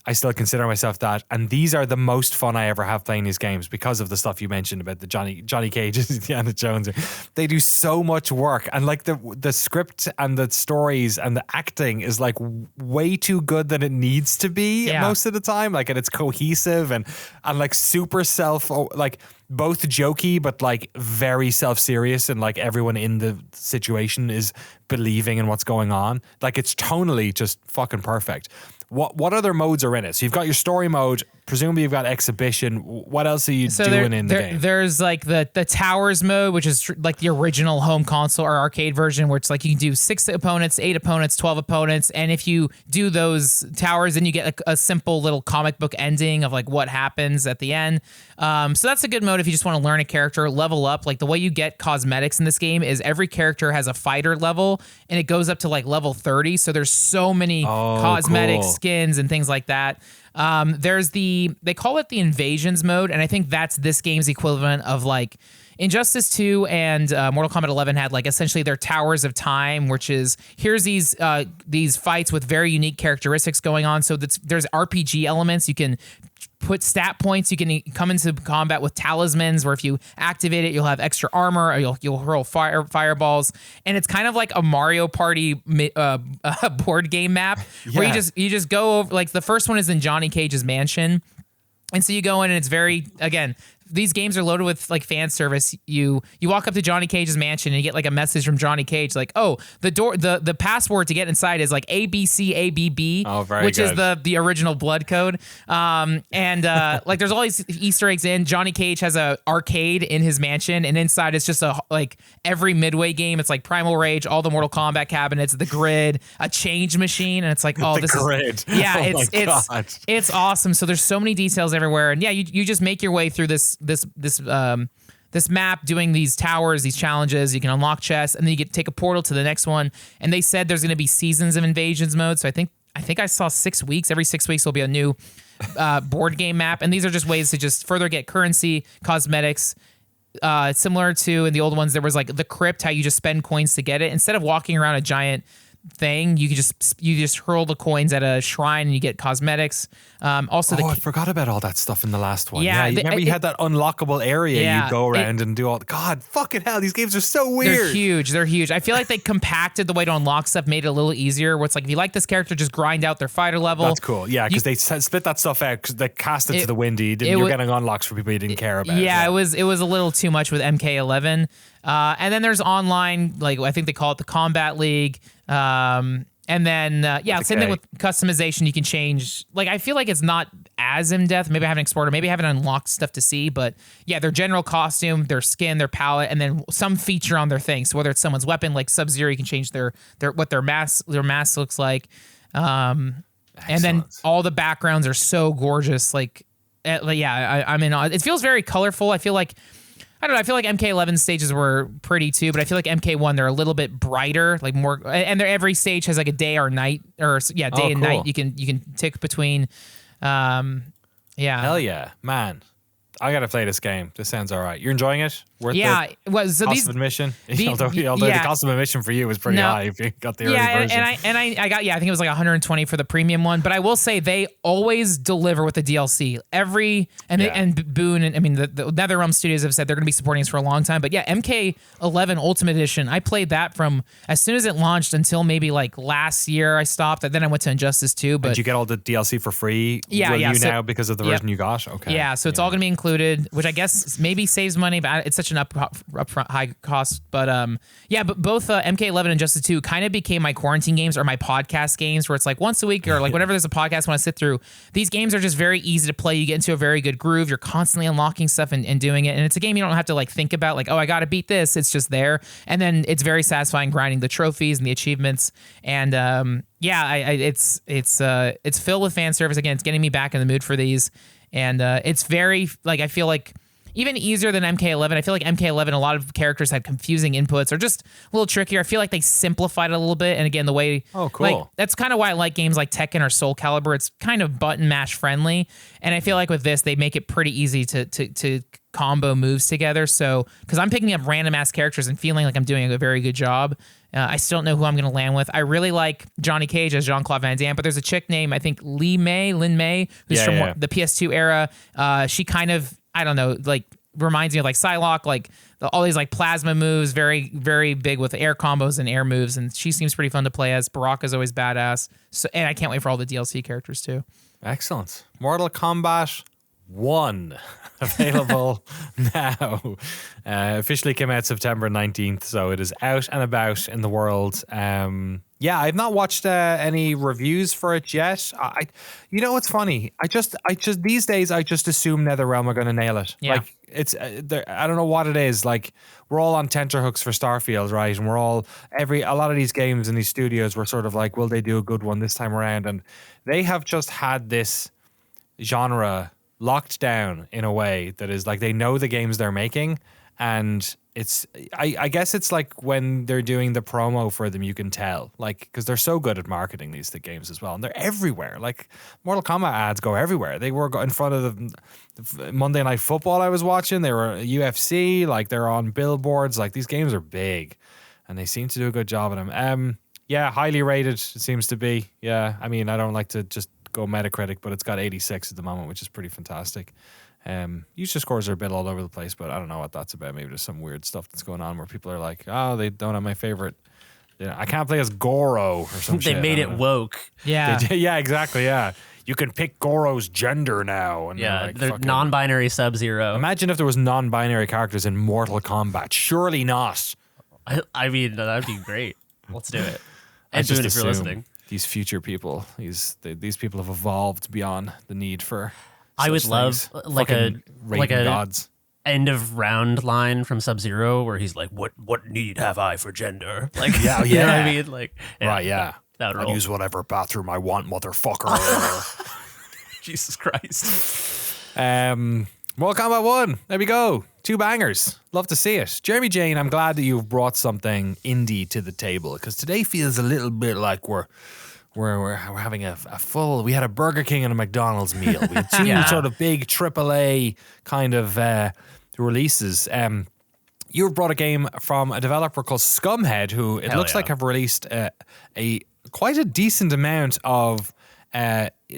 I still consider myself that. And these are the most fun I ever have playing these games because of the stuff you mentioned about the Johnny Cage and Indiana Jones. They do so much work, and like the script and the stories and the acting is like way too good than it needs to be most of the time. Like, and it's cohesive and like super like both jokey but like very self-serious, and like everyone in the situation is believing in what's going on. Like it's tonally just fucking perfect. What other modes are in it? So you've got your story mode. Presumably you've got exhibition. What else are you doing in the game? There's like the towers mode, which is like the original home console or arcade version, where it's like you can do 6 opponents, 8 opponents, 12 opponents, and if you do those towers, then you get a simple little comic book ending of like what happens at the end. So that's a good mode if you just want to learn a character, level up. Like the way you get cosmetics in this game is every character has a fighter level, and it goes up to like level 30. So there's so many cosmetic skins and things like that. There's they call it the invasions mode, and I think that's this game's equivalent of like Injustice 2 and Mortal Kombat 11 had like essentially their towers of time, which is here's these fights with very unique characteristics going on. So there's RPG elements. You can put stat points. You can come into combat with talismans, where if you activate it, you'll have extra armor, or you'll hurl fireballs, and it's kind of like a Mario Party board game map where you just go over. Like the first one is in Johnny Cage's mansion, and so you go in, and it's very, again, these games are loaded with like fan service. You walk up to Johnny Cage's mansion and you get like a message from Johnny Cage like, oh, the password to get inside is like ABCABB, which is the original blood code. Like there's all these Easter eggs in. Johnny Cage has a arcade in his mansion, and inside it's just like every Midway game. It's like Primal Rage, all the Mortal Kombat cabinets, the grid, a change machine, and it's like, oh, this grid. It's awesome. So there's so many details everywhere, and you just make your way through this map doing these towers, these challenges. You can unlock chests, and then you take a portal to the next one. And they said there's going to be seasons of invasions mode. So I think I saw 6 weeks. Every 6 weeks there'll be a new board game map, and these are just ways to just further get currency, cosmetics. Similar to in the old ones, there was like the crypt, how you just spend coins to get it instead of walking around a giant thing. You just hurl the coins at a shrine and you get cosmetics. I forgot about all that stuff in the last one. Yeah, remember you had that unlockable area you go around and do all. God, fucking hell, these games are so weird. They're huge. I feel like they compacted the way to unlock stuff, made it a little easier. Where it's like if you like this character, just grind out their fighter level. That's cool. Yeah, because they split that stuff out. Cause they cast it to the wind. You're getting unlocks for people you didn't care about. Yeah, it was a little too much with MK11. And then there's online, like I think they call it the Combat League. And then, same thing okay. with customization. You can change. Like, I feel like it's not as in depth. Maybe I haven't explored it. Maybe I haven't unlocked stuff to see. But yeah, their general costume, their skin, their palette, and then some feature on their thing. So whether it's someone's weapon, like Sub-Zero, you can change their what their mask looks like. And then all the backgrounds are so gorgeous. I'm in awe. It feels very colorful. I feel like MK11 stages were pretty too, but I feel like MK1 they're a little bit brighter, like more, and every stage has like a day or night, day and night. You can tick between. Hell yeah, man! I gotta play this game. This sounds all right. You're enjoying it? Worth it? Well, so cost of admission. Although the cost of admission for you was pretty high if you got the early version. I got I think it was like 120 for the premium one. But I will say they always deliver with the DLC. And Boone and I mean the NetherRealm Studios have said they're going to be supporting us for a long time. But yeah, MK11 Ultimate Edition. I played that from as soon as it launched until maybe like last year. I stopped. Then I went to Injustice 2. But did you get all the DLC for free? Now because of the version you got? Okay. Yeah, so it's all going to be included, which I guess maybe saves money, but it's such an upfront high cost. But but both MK11 and Justice 2 kind of became my quarantine games or my podcast games, where it's like once a week or like whenever there's a podcast I want to sit through. These games are just very easy to play. You get into a very good groove. You're constantly unlocking stuff and doing it, and it's a game you don't have to like think about like, oh, I got to beat this. It's just there, and then it's very satisfying grinding the trophies and the achievements. And it's filled with fan service. Again, it's getting me back in the mood for these, and it's very like I feel like. Even easier than MK11. I feel like MK11, a lot of characters had confusing inputs or just a little trickier. I feel like they simplified it a little bit. And again, the way... Oh, cool. Like, that's kind of why I like games like Tekken or Soul Calibur. It's kind of button mash friendly. And I feel like with this, they make it pretty easy to combo moves together. So, because I'm picking up random ass characters and feeling like I'm doing a very good job. I still don't know who I'm going to land with. I really like Johnny Cage as Jean-Claude Van Damme, but there's a chick named, I think, Lin May, who's from the PS2 era. She kind of... I don't know, like reminds me of like Psylocke, like all these like plasma moves, very, very big with air combos and air moves. And she seems pretty fun to play as. Baraka's always badass. So, and I can't wait for all the DLC characters too. Excellent. Mortal Kombat 1 available now. Officially came out September 19th, so it is out and about in the world. I've not watched any reviews for it yet. You know what's funny? I just these days I just assume NetherRealm are going to nail it. Yeah. Like it's I don't know what it is. Like we're all on tenterhooks for Starfield, right? And we're all a lot of these games in these studios were sort of like, will they do a good one this time around? And they have just had this genre locked down in a way that is like they know the games they're making, and it's I guess it's like when they're doing the promo for them, you can tell, like, because they're so good at marketing the games as well, and they're everywhere. Like Mortal Kombat ads go everywhere. They were in front of the Monday Night Football I was watching. They were UFC, like they're on billboards. Like these games are big, and they seem to do a good job of them. Highly rated it seems to be. Yeah, I mean I don't like to just go Metacritic, but it's got 86 at the moment, which is pretty fantastic. User scores are a bit all over the place, but I don't know what that's about. Maybe there's some weird stuff that's going on where people are like, oh, they don't have my favorite. Yeah, I can't play as Goro or some shit. They made it woke. Yeah. Yeah, exactly. Yeah. You can pick Goro's gender now. And they're non-binary Sub-Zero. Imagine if there was non-binary characters in Mortal Kombat. Surely not. I mean, that'd be great. Let's do it. And do it if you're listening. These future people, these people have evolved beyond the need for. I would love like a gods. End of round line from Sub-Zero where he's like, "What need have I for gender?" Like, you know what I mean, like, right, yeah. That would I'll use whatever bathroom I want, motherfucker. Jesus Christ. Mortal Kombat 1. There we go. 2 bangers. Love to see it. Jeremy Jane, I'm glad that you've brought something indie to the table, because today feels a little bit like we're having a full. We had a Burger King and a McDonald's meal. We had 2 sort of big AAA kind of releases. You've brought a game from a developer called Scumhead, who it looks like have released a quite a decent amount of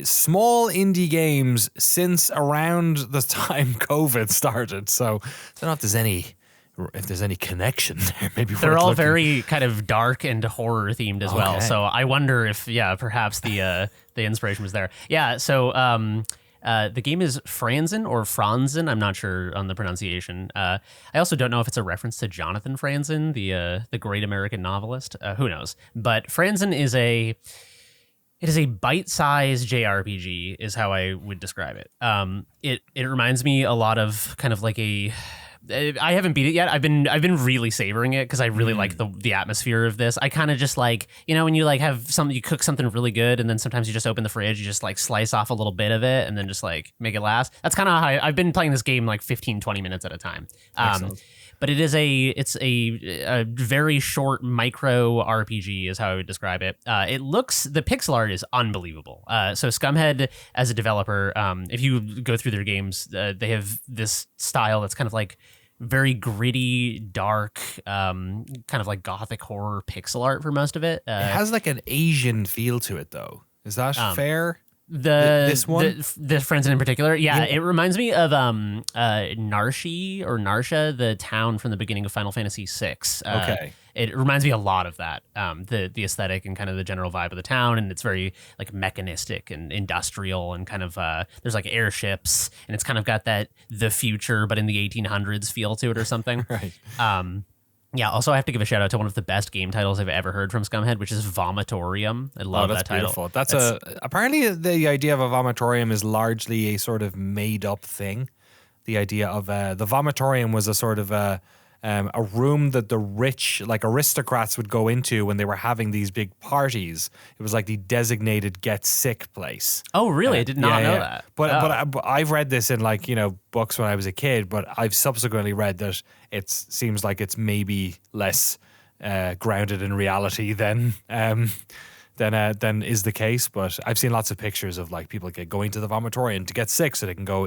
small indie games since around the time COVID started. So I don't know if there's any connection there. Maybe they're all very kind of dark and horror themed as well. So I wonder if perhaps the inspiration was there. Yeah. So The game is Franzen or Franzen. I'm not sure on the pronunciation. I also don't know if it's a reference to Jonathan Franzen, the great American novelist. Who knows? But Franzen is a bite-sized JRPG, is how I would describe it. It reminds me a lot of kind of like I haven't beat it yet. I've been really savoring it because I really like the atmosphere of this. I kind of just like, when you like you cook something really good and then sometimes you just open the fridge, you just like slice off a little bit of it and then just like make it last. That's kind of how I've been playing this game like 15, 20 minutes at a time. But it's a very short micro RPG is how I would describe it. The pixel art is unbelievable. So Scumhead as a developer, if you go through their games, they have this style that's kind of like very gritty, dark, kind of like gothic horror pixel art for most of it. It has like an Asian feel to it though. Is that fair? This one, the Franzen in particular, it reminds me of Narshi or Narsha, the town from the beginning of Final Fantasy VI. Okay, it reminds me a lot of that. The aesthetic and kind of the general vibe of the town, and it's very like mechanistic and industrial, and kind of there's like airships, and it's kind of got that the future but in the 1800s feel to it or something. Right. Yeah, also I have to give a shout out to one of the best game titles I've ever heard from Scumhead, which is Vomitorium. I love that title. Beautiful. That's apparently the idea of a vomitorium is largely a sort of made up thing. The idea of the vomitorium was a sort of a room that the rich, like aristocrats, would go into when they were having these big parties. It was like the designated get sick place. Oh, really? I did not know that. But I've read this in like books when I was a kid. But I've subsequently read that it seems like it's maybe less grounded in reality than is the case. But I've seen lots of pictures of like people going to the vomitorium to get sick so they can go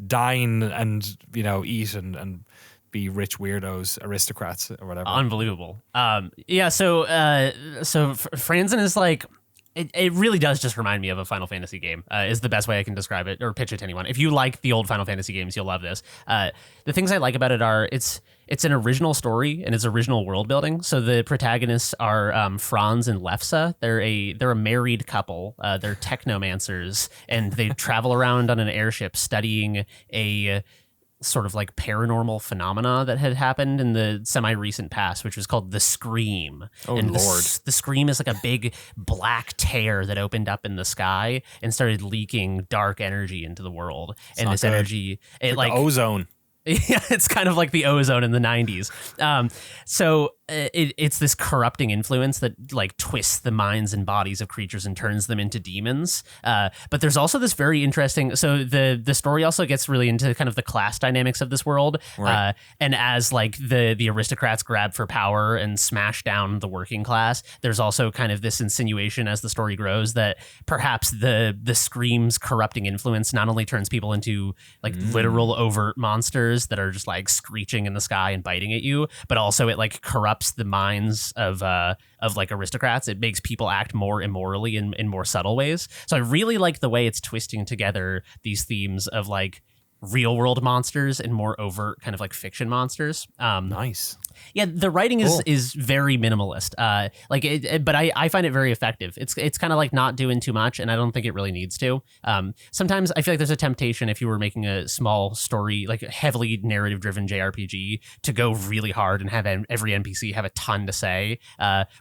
dine and eat and be rich weirdos, aristocrats, or whatever. Unbelievable. So Franzen is like, it really does just remind me of a Final Fantasy game, is the best way I can describe it or pitch it to anyone. If you like the old Final Fantasy games, you'll love this. The things I like about it are it's an original story and it's original world building. So the protagonists are Franz and Lefse. They're a married couple. They're technomancers, and they travel around on an airship studying a sort of like paranormal phenomena that had happened in the semi-recent past, which was called the Scream. Oh, and Lord. The Scream is like a big black tear that opened up in the sky and started leaking dark energy into the world. And this energy, like ozone. Yeah, it's kind of like the ozone in the 90s. So it's this corrupting influence that like twists the minds and bodies of creatures and turns them into demons. But there's also this very interesting. So the story also gets really into kind of the class dynamics of this world. Right. And as like the aristocrats grab for power and smash down the working class, there's also kind of this insinuation as the story grows that perhaps the Scream's corrupting influence not only turns people into like literal overt monsters that are just like screeching in the sky and biting at you, but also it like corrupts the minds of like aristocrats. It makes people act more immorally in more subtle ways. So I really like the way it's twisting together these themes of like real world monsters and more overt kind of like fiction monsters. Nice. Yeah, the writing is very minimalist. But I find it very effective. It's kind of like not doing too much, and I don't think it really needs to. Sometimes I feel like there's a temptation if you were making a small story, like a heavily narrative driven JRPG, to go really hard and have every NPC have a ton to say,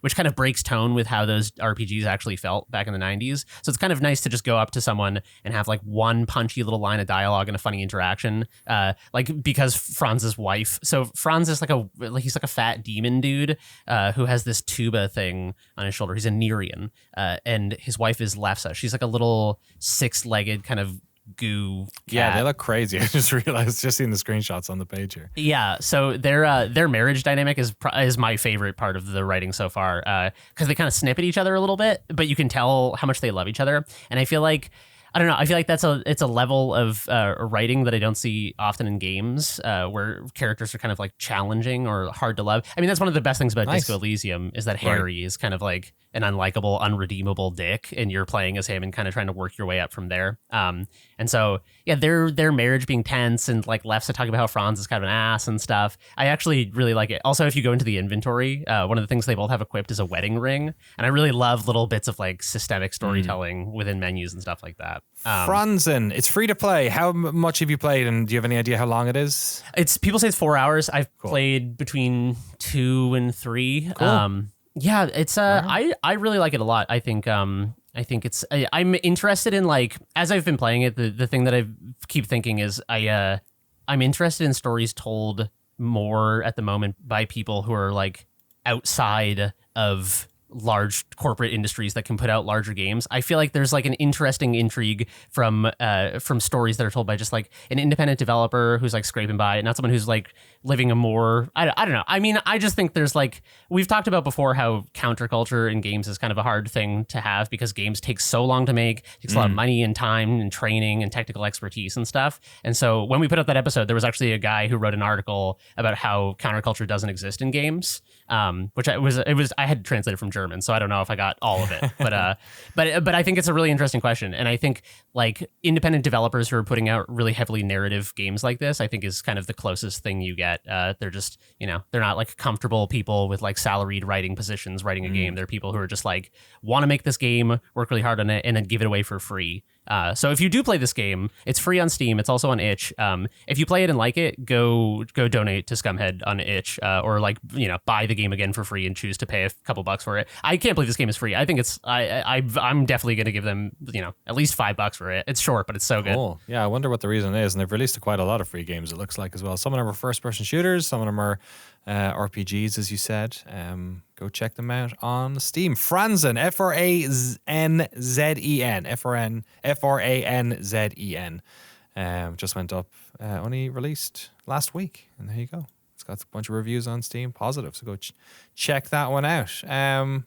which kind of breaks tone with how those RPGs actually felt back in the 90s. So it's kind of nice to just go up to someone and have like one punchy little line of dialogue and a funny interaction, because Franz's wife. So Franz is he's like a fat demon dude who has this tuba thing on his shoulder. He's a Nerean, and his wife is Lefse. She's like a little six-legged kind of goo cat. Yeah, they look crazy. I just realized, just seeing the screenshots on the page here. Yeah, so their marriage dynamic is my favorite part of the writing so far, because they kind of snip at each other a little bit, but you can tell how much they love each other. And I feel like, I don't know, I feel like it's a level of writing that I don't see often in games, where characters are kind of like challenging or hard to love. I mean, that's one of the best things about Nice. Disco Elysium is that Harry is kind of like an unlikable, unredeemable dick, and you're playing as him and kind of trying to work your way up from there. And so, yeah, their marriage being tense and like Lefse talking about how Franz is kind of an ass and stuff. I actually really like it. Also, if you go into the inventory, one of the things they both have equipped is a wedding ring. And I really love little bits of like systemic storytelling within menus and stuff like that. Franzen, it's free to play. How much have you played, and do you have any idea how long it is? People say it's 4 hours. I've played between 2 and 3. Cool. Yeah, it's I really like it a lot. I think it's I'm interested in, like, as I've been playing it, the thing that I keep thinking is I'm interested in stories told more at the moment by people who are like outside of large corporate industries that can put out larger games. I feel like there's like an interesting intrigue from stories that are told by just like an independent developer who's like scraping by, not someone who's like living a more, I don't know. I mean, I just think there's like, we've talked about before how counterculture in games is kind of a hard thing to have because games take so long to make, takes a lot of money and time and training and technical expertise and stuff. And so when we put out that episode, there was actually a guy who wrote an article about how counterculture doesn't exist in games. Which I had translated from German, so I don't know if I got all of it, but I think it's a really interesting question, and I think like independent developers who are putting out really heavily narrative games like this, I think is kind of the closest thing you get. They're just, they're not like comfortable people with like salaried writing positions writing a game. They're people who are just like want to make this game, work really hard on it, and then give it away for free. So if you do play this game, it's free on Steam. It's also on itch. If you play it and like it, go donate to Scumhead on itch, or like, buy the game again for free and choose to pay a couple bucks for it. I can't believe this game is free. I think I'm definitely going to give them, at least $5 for it. It's short, but it's so good. Cool. Yeah, I wonder what the reason is. And they've released quite a lot of free games, it looks like, as well. Some of them are first-person shooters. Some of them are RPGs, as you said. Go check them out on Steam. Franzen, Franzen, Franzen. Just went up, only released last week. And there you go. It's got a bunch of reviews on Steam, positive. So go check that one out.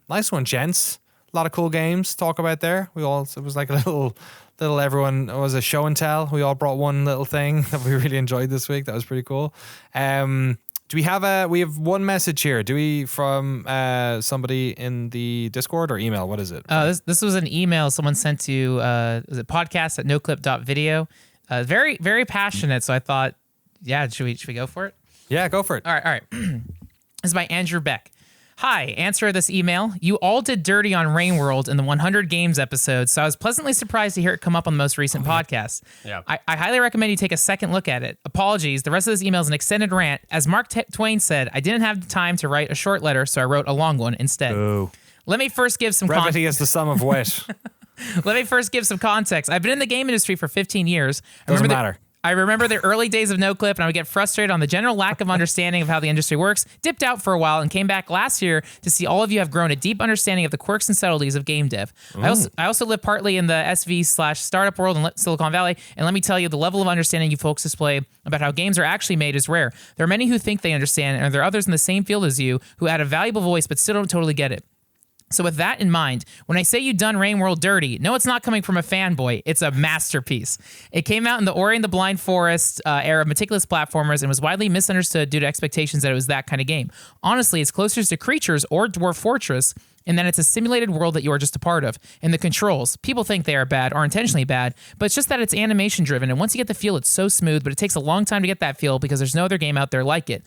Nice one, gents. A lot of cool games to talk about there. It was like a little everyone, it was a show and tell. We all brought one little thing that we really enjoyed this week. That was pretty cool. We have one message here. Do we from somebody in the Discord or email? What is it? This was an email someone sent to was it podcast@noclip.video. Very, very passionate. So I thought, yeah, should we go for it? Yeah, go for it. All right. This is by Andrew Beck. Hi, answer of this email. You all did dirty on Rain World in the 100 Games episode, so I was pleasantly surprised to hear it come up on the most recent podcast. Yeah. I highly recommend you take a second look at it. Apologies, the rest of this email is an extended rant. As Mark Twain said, I didn't have time to write a short letter, so I wrote a long one instead. Ooh. Let me first give some Brevity is the sum of wit. Let me first give some context. I've been in the game industry for 15 years. Doesn't matter. I remember the early days of Noclip, and I would get frustrated on the general lack of understanding of how the industry works, dipped out for a while, and came back last year to see all of you have grown a deep understanding of the quirks and subtleties of game dev. I also live partly in the SV/startup world in Silicon Valley, and let me tell you, the level of understanding you folks display about how games are actually made is rare. There are many who think they understand, and there are others in the same field as you who add a valuable voice but still don't totally get it. So with that in mind, when I say you done Rain World dirty, no, it's not coming from a fanboy. It's a masterpiece. It came out in the Ori and the Blind Forest era of meticulous platformers and was widely misunderstood due to expectations that it was that kind of game. Honestly, it's closer to Creatures or Dwarf Fortress, and then it's a simulated world that you are just a part of. And the controls, people think they are bad or intentionally bad, but it's just that it's animation driven, and once you get the feel, it's so smooth, but it takes a long time to get that feel because there's no other game out there like it.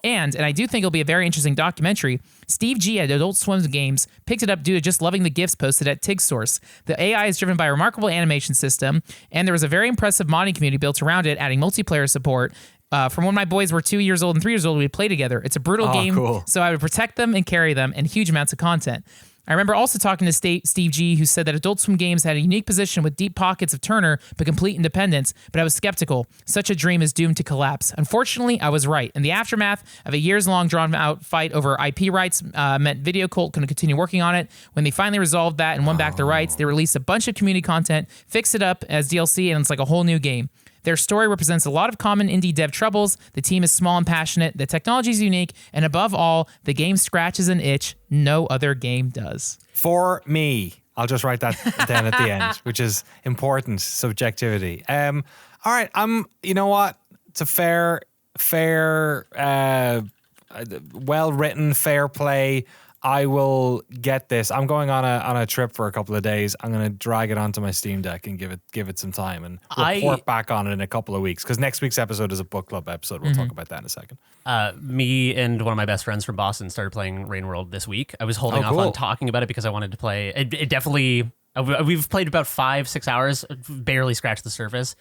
And I do think it'll be a very interesting documentary. Steve G at Adult Swim Games picked it up due to just loving the GIFs posted at TIG Source. The AI is driven by a remarkable animation system, and there was a very impressive modding community built around it, adding multiplayer support. From when my boys were 2 years old and 3 years old, we'd play together. It's a brutal game, cool. So I would protect them and carry them, and huge amounts of content. I remember also talking to Steve G, who said that Adult Swim Games had a unique position with deep pockets of Turner, but complete independence, but I was skeptical. Such a dream is doomed to collapse. Unfortunately, I was right. In the aftermath of a years-long drawn-out fight over IP rights meant Video Cult couldn't continue working on it. When they finally resolved that and won back the rights, they released a bunch of community content, fixed it up as DLC, and it's like a whole new game. Their story represents a lot of common indie dev troubles. The team is small and passionate. The technology is unique. And above all, the game scratches an itch no other game does. For me, I'll just write that down at the end, which is important subjectivity. All right, you know what? It's a fair, well-written, fair play. I will get this. I'm going on a trip for a couple of days. I'm going to drag it onto my Steam Deck and give it some time and report back on it in a couple of weeks, because next week's episode is a book club episode. We'll talk about that in a second. Me and one of my best friends from Boston started playing Rain World this week. I was holding off on talking about it because I wanted to play. It definitely. We've played about 5-6 hours, barely scratched the surface.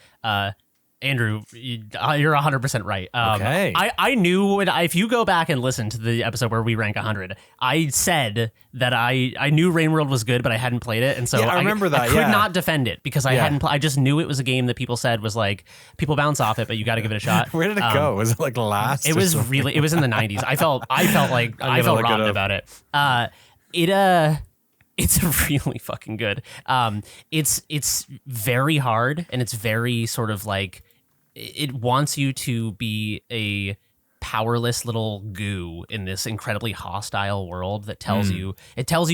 Andrew, you're 100% right. Okay. I knew if you go back and listen to the episode where we rank 100, I said that I knew Rain World was good, but I hadn't played it, and so I remember that. I could not defend it because I hadn't. I just knew it was a game that people said was like people bounce off it, but you got to give it a shot. Where did it go? Was it like last? It was really. It was in the 90s. I felt rotten about it. It's really fucking good. It's very hard, and it's very sort of like it wants you to be a powerless little goo in this incredibly hostile world that tells you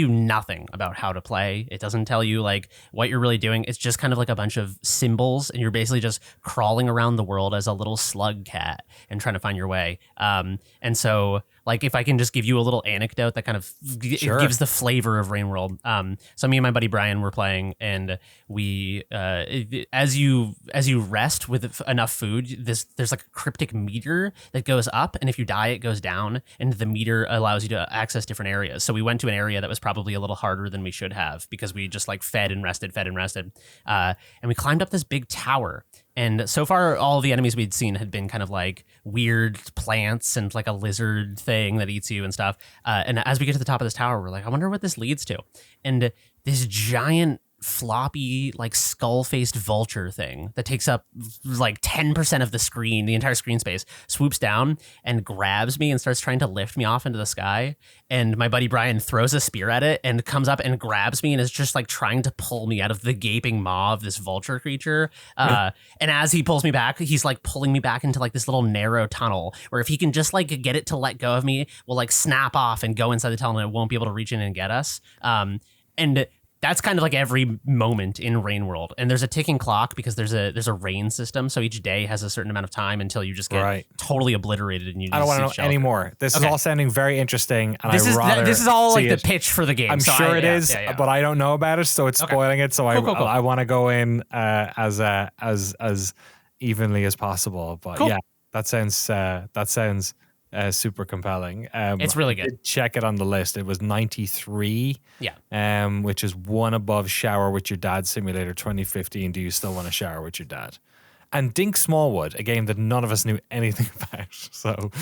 nothing about how to play. It doesn't tell you like what you're really doing. It's just kind of like a bunch of symbols, and you're basically just crawling around the world as a little slug cat and trying to find your way. And so like if I can just give you a little anecdote that kind of it gives the flavor of Rain World. So me and my buddy Brian were playing, and we as you rest with enough food, there's like a cryptic meter that goes up, and if you die it goes down, and the meter allows you to access different areas. So we went to an area that was probably a little harder than we should have because we just like fed and rested, and we climbed up this big tower. And so far, all the enemies we'd seen had been kind of like weird plants and like a lizard thing that eats you and stuff. And as we get to the top of this tower, we're like, I wonder what this leads to. And this giant floppy like skull-faced vulture thing that takes up like 10% of the screen, the entire screen space, swoops down and grabs me and starts trying to lift me off into the sky. And my buddy Brian throws a spear at it and comes up and grabs me and is just like trying to pull me out of the gaping maw of this vulture creature. And as he pulls me back, he's like pulling me back into like this little narrow tunnel where if he can just like get it to let go of me, we'll like snap off and go inside the tunnel and it won't be able to reach in and get us. And that's kind of like every moment in Rain World. And there's a ticking clock because there's a rain system. So each day has a certain amount of time until you just get totally obliterated. And you I don't want to know anymore. This is all sounding very interesting. And this is all like the pitch for the game. I'm sure it is, but I don't know about it. So it's spoiling it. So cool. I want to go in as evenly as possible. But yeah, that sounds super compelling. It's really good. Check it on the list. It was 93. Yeah. Which is one above Shower with Your Dad Simulator 2015. Do you still want to shower with your dad? And Dink Smallwood, a game that none of us knew anything about. So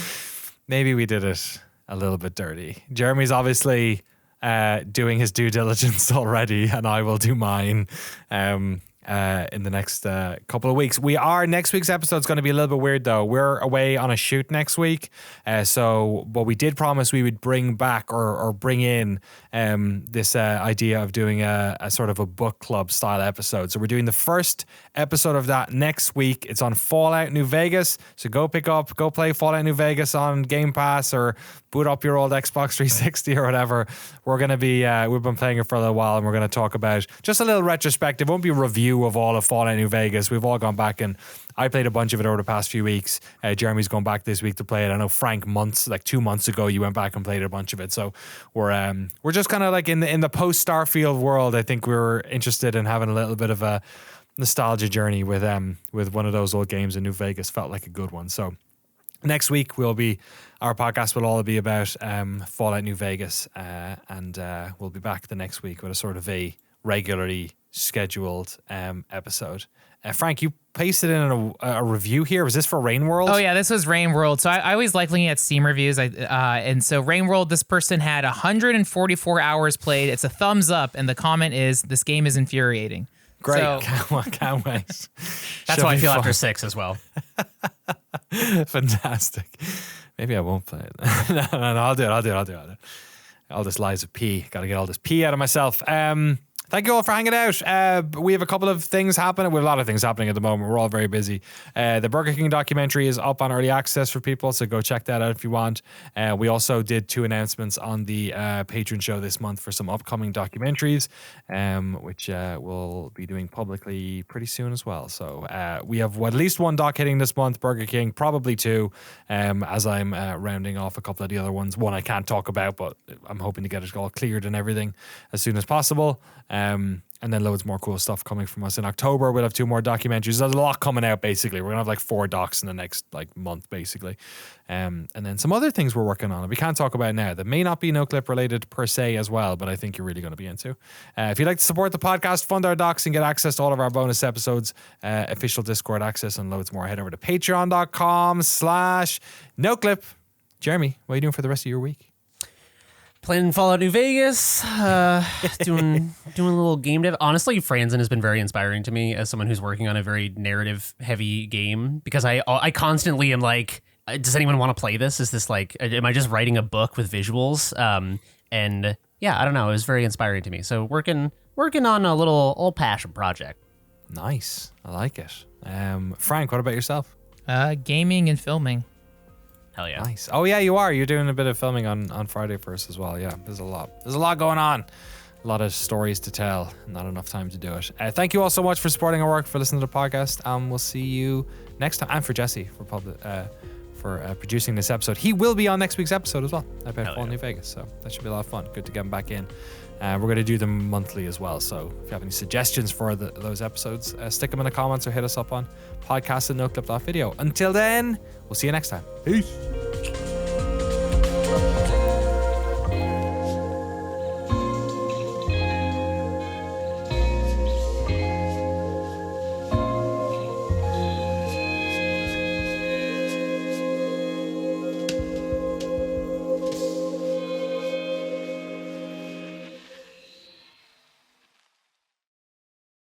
maybe we did it a little bit dirty. Jeremy's obviously doing his due diligence already, and I will do mine. In the next couple of weeks. Next week's episode is going to be a little bit weird though. We're away on a shoot next week. But we did promise we would bring back or bring in this idea of doing a sort of a book club style episode. So we're doing the first episode of that next week. It's on Fallout New Vegas. So go play Fallout New Vegas on Game Pass or boot up your old Xbox 360 or whatever. We're going to be, we've been playing it for a little while and we're going to talk about just a little retrospective. It won't be a review of all of Fallout New Vegas. We've all gone back and I played a bunch of it over the past few weeks. Jeremy's going back this week to play it. I know Frank 2 months ago you went back and played a bunch of it. So we're just kind of like in the post Starfield world. I think we're interested in having a little bit of a nostalgia journey with one of those old games in New Vegas. Felt like a good one. So next week our podcast will all be about Fallout New Vegas, and we'll be back the next week with a sort of a regularly scheduled episode. Frank, you pasted in a review here. Was this for Rain World? Oh yeah, this was Rain World. So I always like looking at Steam reviews. And so Rain World, this person had 144 hours played. It's a thumbs up, and the comment is, "This game is infuriating." Great, so, can't wait. That's how I feel after 6 as well. Fantastic. Maybe I won't play it. No, I'll do it. All this lies of pee. Got to get all this pee out of myself. Thank you all for hanging out. We have a couple of things happening. We have a lot of things happening at the moment. We're all very busy. The Burger King documentary is up on early access for people, so go check that out if you want. We also did 2 announcements on the patron show this month for some upcoming documentaries, which we'll be doing publicly pretty soon as well. So we have at least 1 doc hitting this month, Burger King, probably 2, as I'm rounding off a couple of the other ones. One I can't talk about, but I'm hoping to get it all cleared and everything as soon as possible. And then loads more cool stuff coming from us in October. We'll have 2 more documentaries. There's a lot coming out, basically. We're gonna have like 4 docs in the next month, basically. And then some other things we're working on that we can't talk about now that may not be Noclip related per se as well, but I think you're really going to be into. If you'd like to support the podcast, fund our docs, and get access to all of our bonus episodes, official Discord access, and loads more, head over to patreon.com/Noclip. Jeremy, what are you doing for the rest of your week? Playing Fallout New Vegas, doing a little game dev. Honestly, Franzen has been very inspiring to me as someone who's working on a very narrative heavy game, because I constantly am like, does anyone want to play this? Is this like, am I just writing a book with visuals? And yeah, I don't know. It was very inspiring to me. So working on a little old passion project. Nice. I like it. Frank, what about yourself? Gaming and filming. Hell yeah. Nice. Oh yeah, you are. You're doing a bit of filming on Friday for us as well. Yeah, there's a lot going on. A lot of stories to tell. Not enough time to do it. Thank you all so much for supporting our work, for listening to the podcast. We'll see you next time. And for Jesse for producing this episode. He will be on next week's episode as well about Fallout New Vegas. So that should be a lot of fun. Good to get him back in. We're going to do them monthly as well. So if you have any suggestions for those episodes, stick them in the comments or hit us up on podcast@noclip.video. Until then, we'll see you next time. Peace.